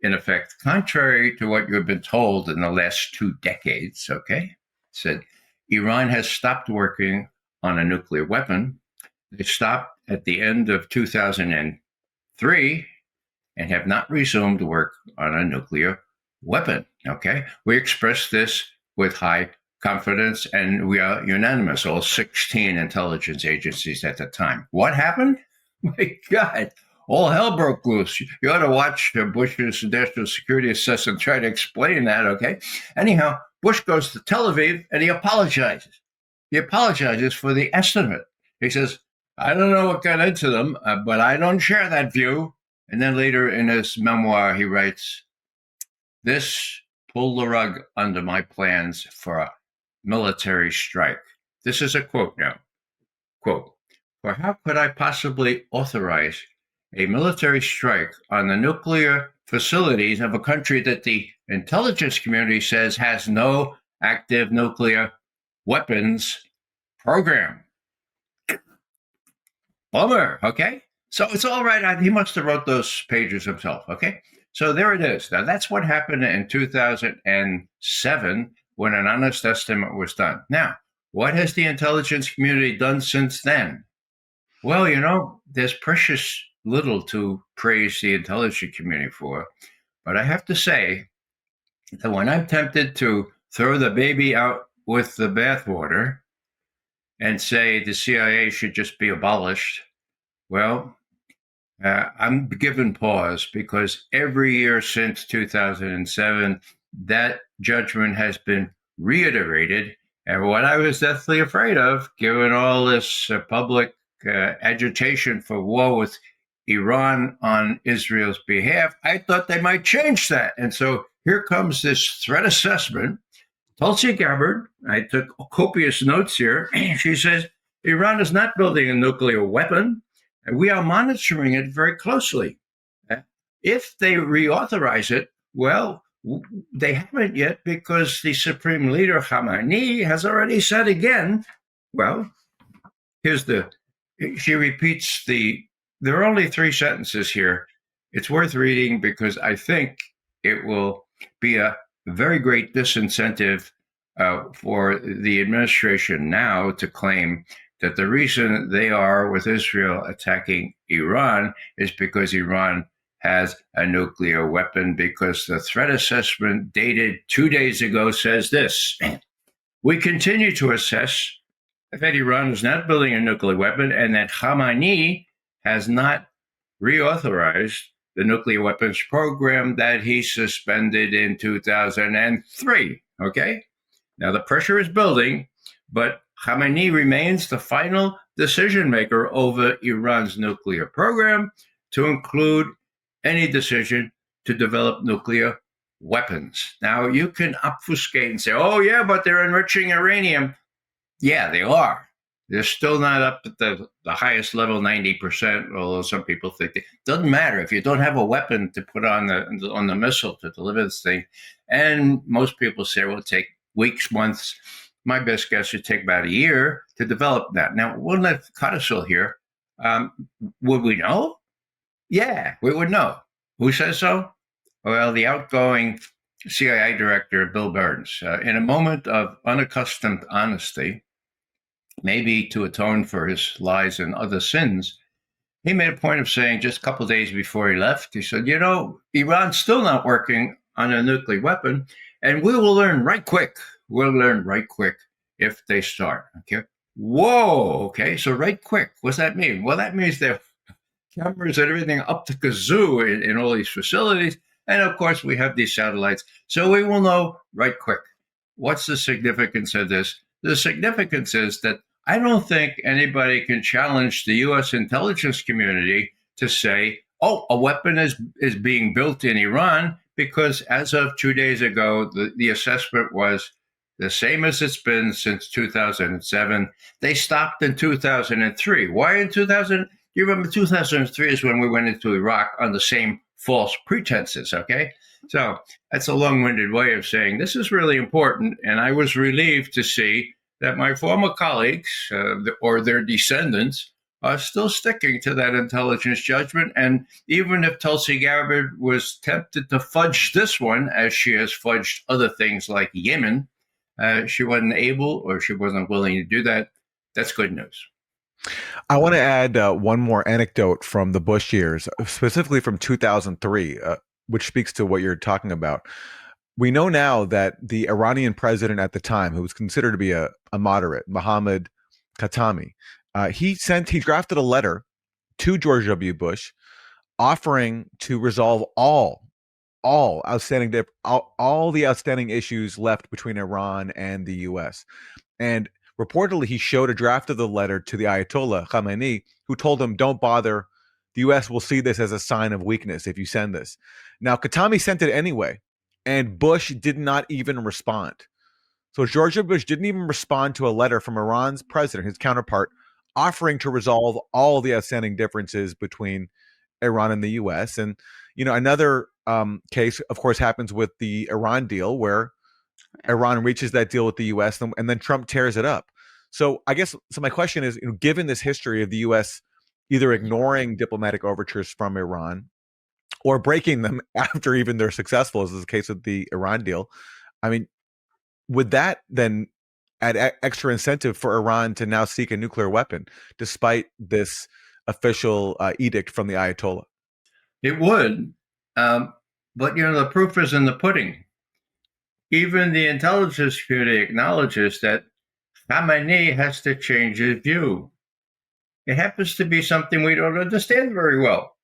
in effect, contrary to what you've been told in the last 2 decades, okay, said Iran has stopped working on a nuclear weapon. They stopped at the end of 2003 and have not resumed work on a nuclear weapon, okay? We expressed this with high confidence, and we are unanimous, all 16 intelligence agencies at the time. What happened? My God, all hell broke loose. You ought to watch Bush's national security assessment try to explain that, okay? Anyhow, Bush goes to Tel Aviv, and he apologizes. He apologizes for the estimate. He says, I don't know what got into them, but I don't share that view. And then later in his memoir, he writes, this pulled the rug under my plans for a military strike. This is a quote now. Quote, for how could I possibly authorize a military strike on the nuclear facilities of a country that the intelligence community says has no active nuclear weapons program? Bummer, okay? So it's all right. He must have wrote those pages himself, okay? So there it is. Now, that's what happened in 2007 when an honest estimate was done. Now, what has the intelligence community done since then? Well, you know, there's precious little to praise the intelligence community for. But I have to say that when I'm tempted to throw the baby out with the bathwater and say the CIA should just be abolished, well, I'm given pause because every year since 2007, that judgment has been reiterated. And what I was deathly afraid of, given all this public agitation for war with Iran on Israel's behalf, I thought they might change that. And so here comes this threat assessment. Tulsi Gabbard, I took copious notes here. She says, Iran is not building a nuclear weapon. And we are monitoring it very closely. If they reauthorize it, well, they haven't yet because the Supreme Leader Khamenei has already said again, well, she repeats there are only 3 sentences here. It's worth reading because I think it will be a very great disincentive for the administration now to claim that the reason they are with Israel attacking Iran is because Iran has a nuclear weapon, because the threat assessment dated 2 days ago says this. We continue to assess that Iran is not building a nuclear weapon and that Khamenei has not reauthorized the nuclear weapons program that he suspended in 2003, okay? Now the pressure is building, but Khamenei remains the final decision maker over Iran's nuclear program, to include any decision to develop nuclear weapons. Now, you can obfuscate and say, oh, yeah, but they're enriching uranium. Yeah, they are. They're still not up at the highest level, 90%, although some people think it doesn't matter if you don't have a weapon to put on the missile to deliver this thing. And most people say, well, it'll take weeks, months. My best guess would take about a year to develop that. Now, we'll let codicil here. Would we know? Yeah, we would know. Who says so? Well, the outgoing CIA director, Bill Burns, in a moment of unaccustomed honesty, maybe to atone for his lies and other sins, he made a point of saying just a couple of days before he left, he said, you know, Iran's still not working on a nuclear weapon, and we will learn right quick. We'll learn right quick if they start, okay? Whoa, okay, so right quick, what's that mean? Well, that means they're cameras and everything up to kazoo in all these facilities. And of course, we have these satellites. So we will know right quick. What's the significance of this? The significance is that I don't think anybody can challenge the U.S. intelligence community to say, oh, a weapon is being built in Iran, because as of 2 days ago, the assessment was the same as it's been since 2007. They stopped in 2003. Why in 2000? You remember 2003 is when we went into Iraq on the same false pretenses, okay? So that's a long-winded way of saying this is really important, and I was relieved to see that my former colleagues or their descendants are still sticking to that intelligence judgment. And even if Tulsi Gabbard was tempted to fudge this one, as she has fudged other things like Yemen, she wasn't able or she wasn't willing to do that. That's good news. I want to add one more anecdote from the Bush years, specifically from 2003, which speaks to what you're talking about. We know now that the Iranian president at the time, who was considered to be a moderate, Mohammad Khatami, he drafted a letter to George W. Bush offering to resolve all the outstanding issues left between Iran and the U.S. And reportedly, he showed a draft of the letter to the Ayatollah Khamenei, who told him, "Don't bother. The U.S. will see this as a sign of weakness if you send this." Now, Khatami sent it anyway, and Bush did not even respond. So George W. Bush didn't even respond to a letter from Iran's president, his counterpart, offering to resolve all the outstanding differences between Iran and the U.S. And, another case, of course, happens with the Iran deal, where Iran reaches that deal with the U.S. and then Trump tears it up. So my question is, given this history of the U.S. either ignoring diplomatic overtures from Iran or breaking them after even they're successful, as is the case with the Iran deal, I mean, would that then add extra incentive for Iran to now seek a nuclear weapon, despite this official edict from the Ayatollah? It would. But, the proof is in the pudding. Even the intelligence community acknowledges that Khamenei has to change his view. It happens to be something we don't understand very well,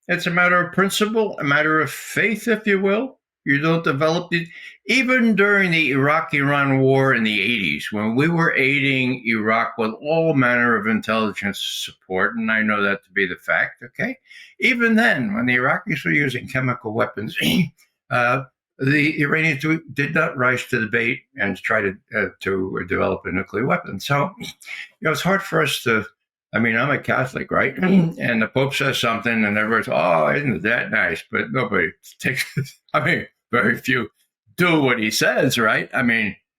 It's a matter of principle, a matter of faith, if you will. You don't develop it. Even during the Iraq-Iran war in the 80s, when we were aiding Iraq with all manner of intelligence support, and I know that to be the fact, okay? Even then, when the Iraqis were using chemical weapons, the Iranians did not rise to the bait and try to develop a nuclear weapon. So, it's hard for us to. I'm a Catholic, right? And the Pope says something, and everybody's, "Oh, isn't that nice?" But nobody takes. Very few do what he says, right?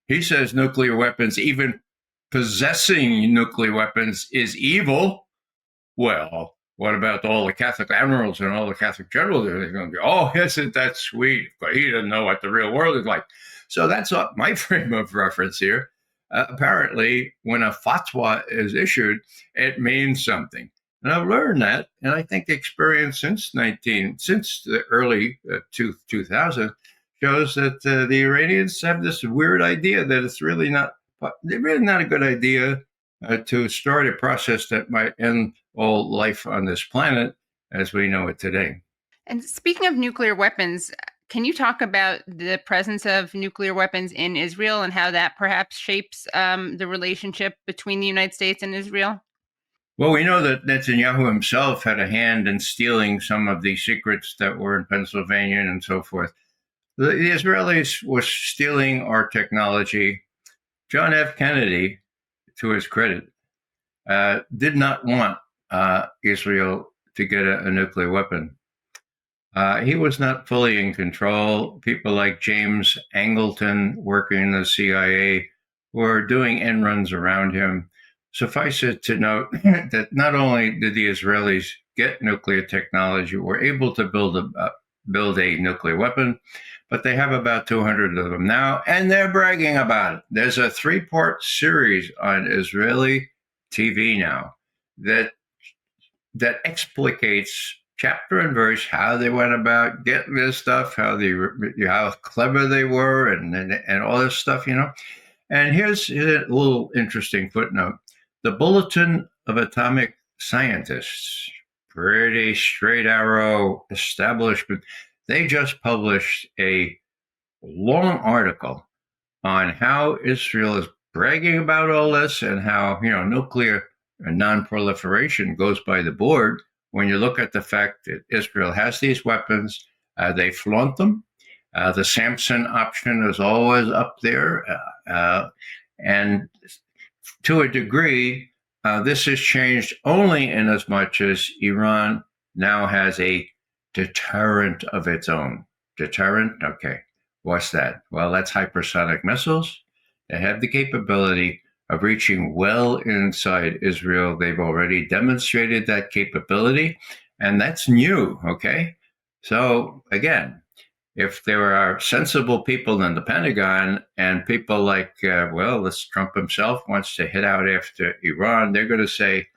He says nuclear weapons, even possessing nuclear weapons, is evil. Well, what about all the Catholic admirals and all the Catholic generals? They're going to go, "Oh, isn't that sweet?" But he doesn't know what the real world is like. So that's not my frame of reference here. Apparently, when a fatwa is issued, it means something. And I've learned that, and I think the experience since the early 2000s shows that the Iranians have this weird idea that it's really not a good idea to start a process that might end all life on this planet as we know it today. And speaking of nuclear weapons, can you talk about the presence of nuclear weapons in Israel and how that perhaps shapes the relationship between the United States and Israel? Well, we know that Netanyahu himself had a hand in stealing some of the secrets that were in Pennsylvania and so forth. The Israelis were stealing our technology. John F. Kennedy, to his credit, did not want Israel to get a nuclear weapon. He was not fully in control. People like James Angleton, working in the CIA, were doing end runs around him. Suffice it to note that not only did the Israelis get nuclear technology, were able to build a nuclear weapon, but they have about 200 of them now, and they're bragging about it. There's a 3-part series on Israeli TV now that explicates chapter and verse how they went about getting this stuff, how clever they were, and all this stuff, And here's a little interesting footnote. The Bulletin of Atomic Scientists pretty straight arrow establishment. They just published a long article on how Israel is bragging about all this and how, nuclear and non-proliferation goes by the board. When you look at the fact that Israel has these weapons, they flaunt them. The Samson option is always up there. And to a degree, this has changed only in as much as Iran now has a deterrent of its own. Deterrent? Okay. What's that? Well, that's hypersonic missiles. They have the capability of reaching well inside Israel. They've already demonstrated that capability, and that's new, okay? So, again, if there are sensible people in the Pentagon and people like, this Trump himself wants to hit out after Iran, they're going to say,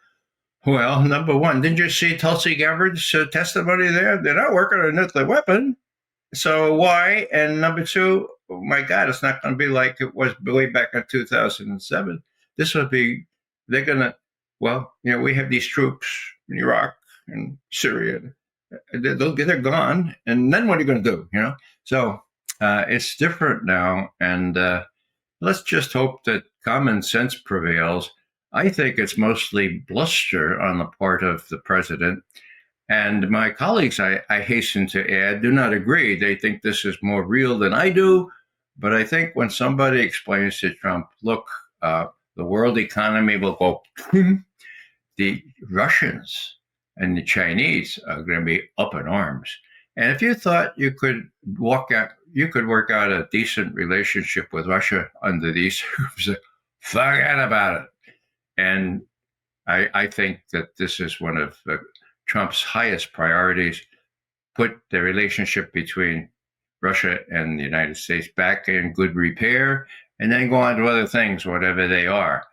well, number one, didn't you see Tulsi Gabbard's testimony there? They're not working on a nuclear weapon. So why? And number two, oh my God, it's not going to be like it was way back in 2007. This would be, they're going to, we have these troops in Iraq and Syria. They're gone. And then what are you going to do? So it's different now. And let's just hope that common sense prevails. I think it's mostly bluster on the part of the president. And my colleagues, I hasten to add, do not agree. They think this is more real than I do. But I think when somebody explains to Trump, look, the world economy will go, the Russians and the Chinese are going to be up in arms. And if you thought you could work out a decent relationship with Russia under these terms, forget about it. And I think that this is one of Trump's highest priorities, put the relationship between Russia and the United States back in good repair, and then go on to other things, whatever they are.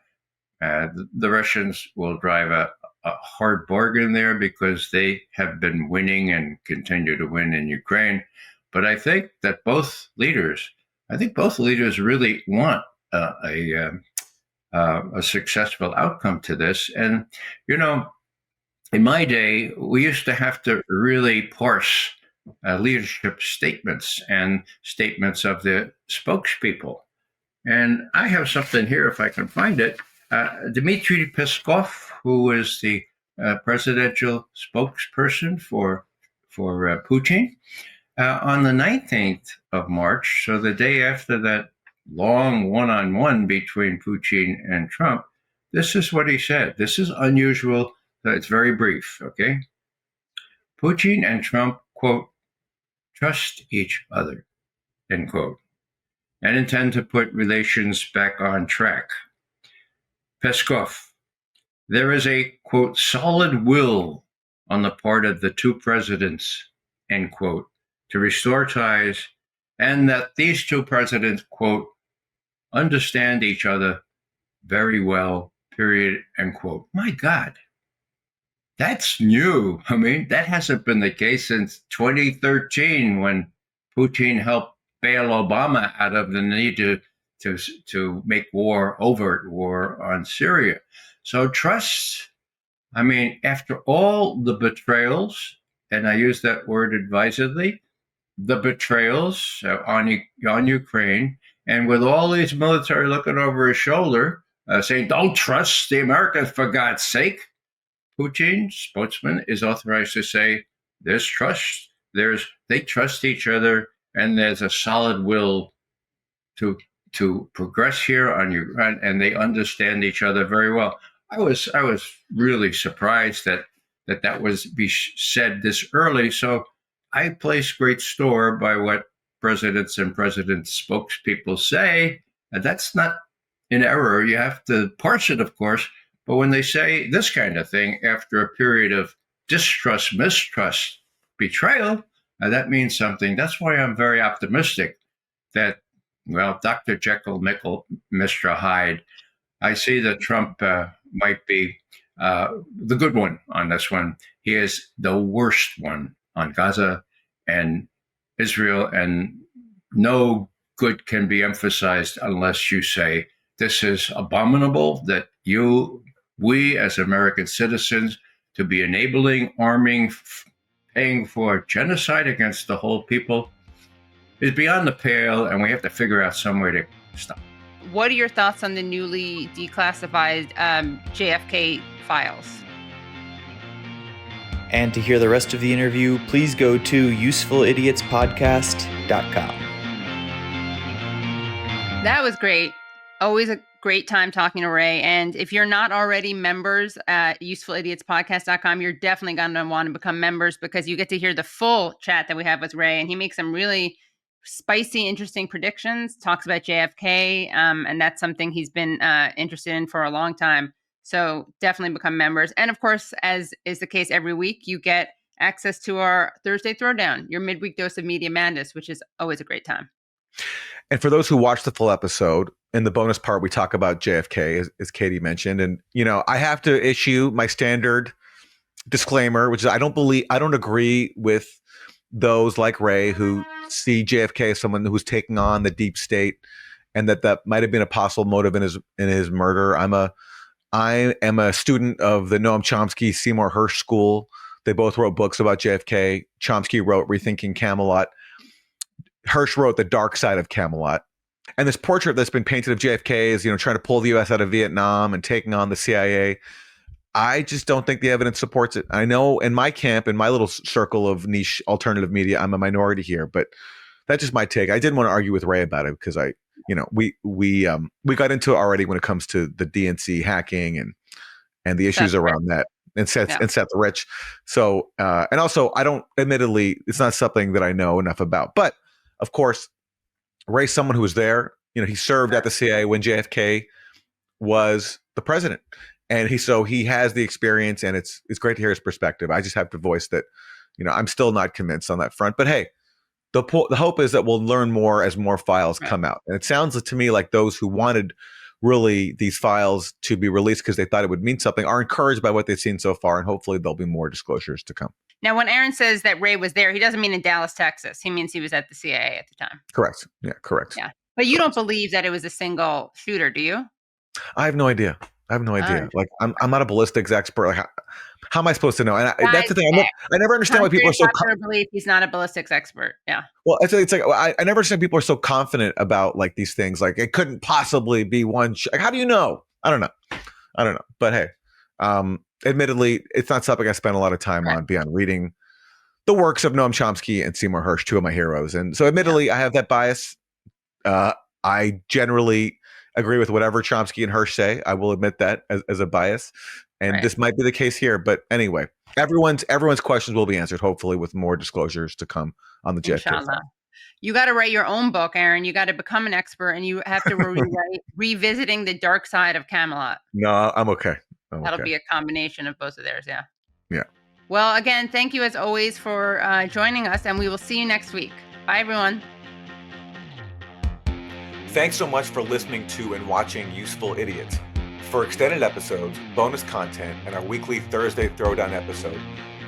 The Russians will drive a hard bargain there because they have been winning and continue to win in Ukraine. But I think that both leaders really want a successful outcome to this. And, in my day, we used to have to really parse leadership statements and statements of the spokespeople. And I have something here, if I can find it. Dmitry Peskov, who is the presidential spokesperson for Putin, on the 19th of March, so the day after that long one-on-one between Putin and Trump, this is what he said. This is unusual. It's very brief, okay? Putin and Trump, quote, trust each other, end quote, and intend to put relations back on track. Peskov, there is a, quote, solid will on the part of the two presidents, end quote, to restore ties, and that these two presidents, quote, understand each other very well, period, end quote. My God. That's new. I mean, that hasn't been the case since 2013 when Putin helped bail Obama out of the need to make overt war on Syria. So trust, after all the betrayals, and I use that word advisedly, the betrayals on Ukraine, and with all these military looking over his shoulder, saying, don't trust the Americans for God's sake, Putin's spokesman is authorized to say there's trust. They trust each other, and there's a solid will to progress here on Ukraine, and they understand each other very well. I was really surprised that was said this early. So I place great store by what presidents and presidents' spokespeople say, and that's not in error. You have to parse it, of course. But when they say this kind of thing after a period of distrust, mistrust, betrayal, that means something. That's why I'm very optimistic that, Dr. Jekyll, Mr. Hyde, I see that Trump might be the good one on this one. He is the worst one on Gaza and Israel, and no good can be emphasized unless you say this is abominable, that we as American citizens to be enabling, arming, paying for genocide against the whole people is beyond the pale, and we have to figure out some way to stop. What are your thoughts on the newly declassified JFK files? And to hear the rest of the interview, please go to usefulidiotspodcast.com. That was great. Always a great time talking to Ray. And if you're not already members at usefulidiotspodcast.com, you're definitely going to want to become members because you get to hear the full chat that we have with Ray. And he makes some really spicy, interesting predictions, talks about JFK. And that's something he's been interested in for a long time. So definitely become members. And of course, as is the case every week, you get access to our Thursday Throwdown, your midweek dose of Media Madness, which is always a great time. And for those who watch the full episode, in the bonus part, we talk about JFK, as Katie mentioned. And, I have to issue my standard disclaimer, which is I don't agree with those like Ray who see JFK as someone who's taking on the deep state and that might have been a possible motive in his murder. I am a student of the Noam Chomsky Seymour Hersh School. They both wrote books about JFK. Chomsky wrote Rethinking Camelot. Hersh wrote The Dark Side of Camelot. And this portrait that's been painted of JFK is, trying to pull the U.S. out of Vietnam and taking on the CIA. I just don't think the evidence supports it. I know in my camp, in my little circle of niche alternative media, I'm a minority here, but that's just my take. I didn't want to argue with Ray about it because we got into it already when it comes to the DNC hacking and the issues around that. And Seth Rich. So, and also admittedly, it's not something that I know enough about, but of course, Ray's someone who was there. He served at the CIA when JFK was the president, and he has the experience, and it's great to hear his perspective. I just have to voice that, I'm still not convinced on that front. But hey, the hope is that we'll learn more as more files come out, and it sounds to me like those who wanted really these files to be released because they thought it would mean something are encouraged by what they've seen so far, and hopefully there'll be more disclosures to come. Now, when Aaron says that Ray was there, he doesn't mean in Dallas, Texas. He means he was at the CIA at the time. Correct. Yeah, correct. Yeah. But you don't believe that it was a single shooter, do you? I have no idea. Like, I'm not a ballistics expert. Like, how am I supposed to know? And that's the thing. I never understand why people are so believe he's not a ballistics expert. Yeah. Well, it's like I never understand people are so confident about like these things. Like it couldn't possibly be one. Like, how do you know? I don't know. But hey, admittedly, it's not something I spend a lot of time on beyond reading the works of Noam Chomsky and Seymour Hersh, two of my heroes. And so admittedly, I have that bias. I generally agree with whatever Chomsky and Hersh say. I will admit that as a bias. And this might be the case here. But anyway, everyone's questions will be answered, hopefully, with more disclosures to come on the JFK file. You got to write your own book, Aaron. You got to become an expert, and you have to rewrite Revisiting the Dark Side of Camelot. No, I'm okay. That'll be a combination of both of theirs, yeah. Yeah. Well, again, thank you as always for joining us, and we will see you next week. Bye, everyone. Thanks so much for listening to and watching Useful Idiots. For extended episodes, bonus content, and our weekly Thursday Throwdown episode,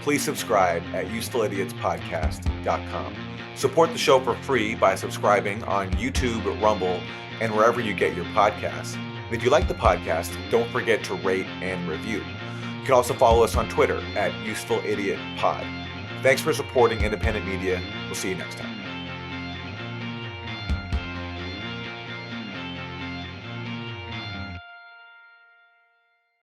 please subscribe at usefulidiotspodcast.com. Support the show for free by subscribing on YouTube, Rumble, and wherever you get your podcasts. And if you like the podcast, don't forget to rate and review. You can also follow us on Twitter at UsefulIdiotPod. Thanks for supporting independent media. We'll see you next time.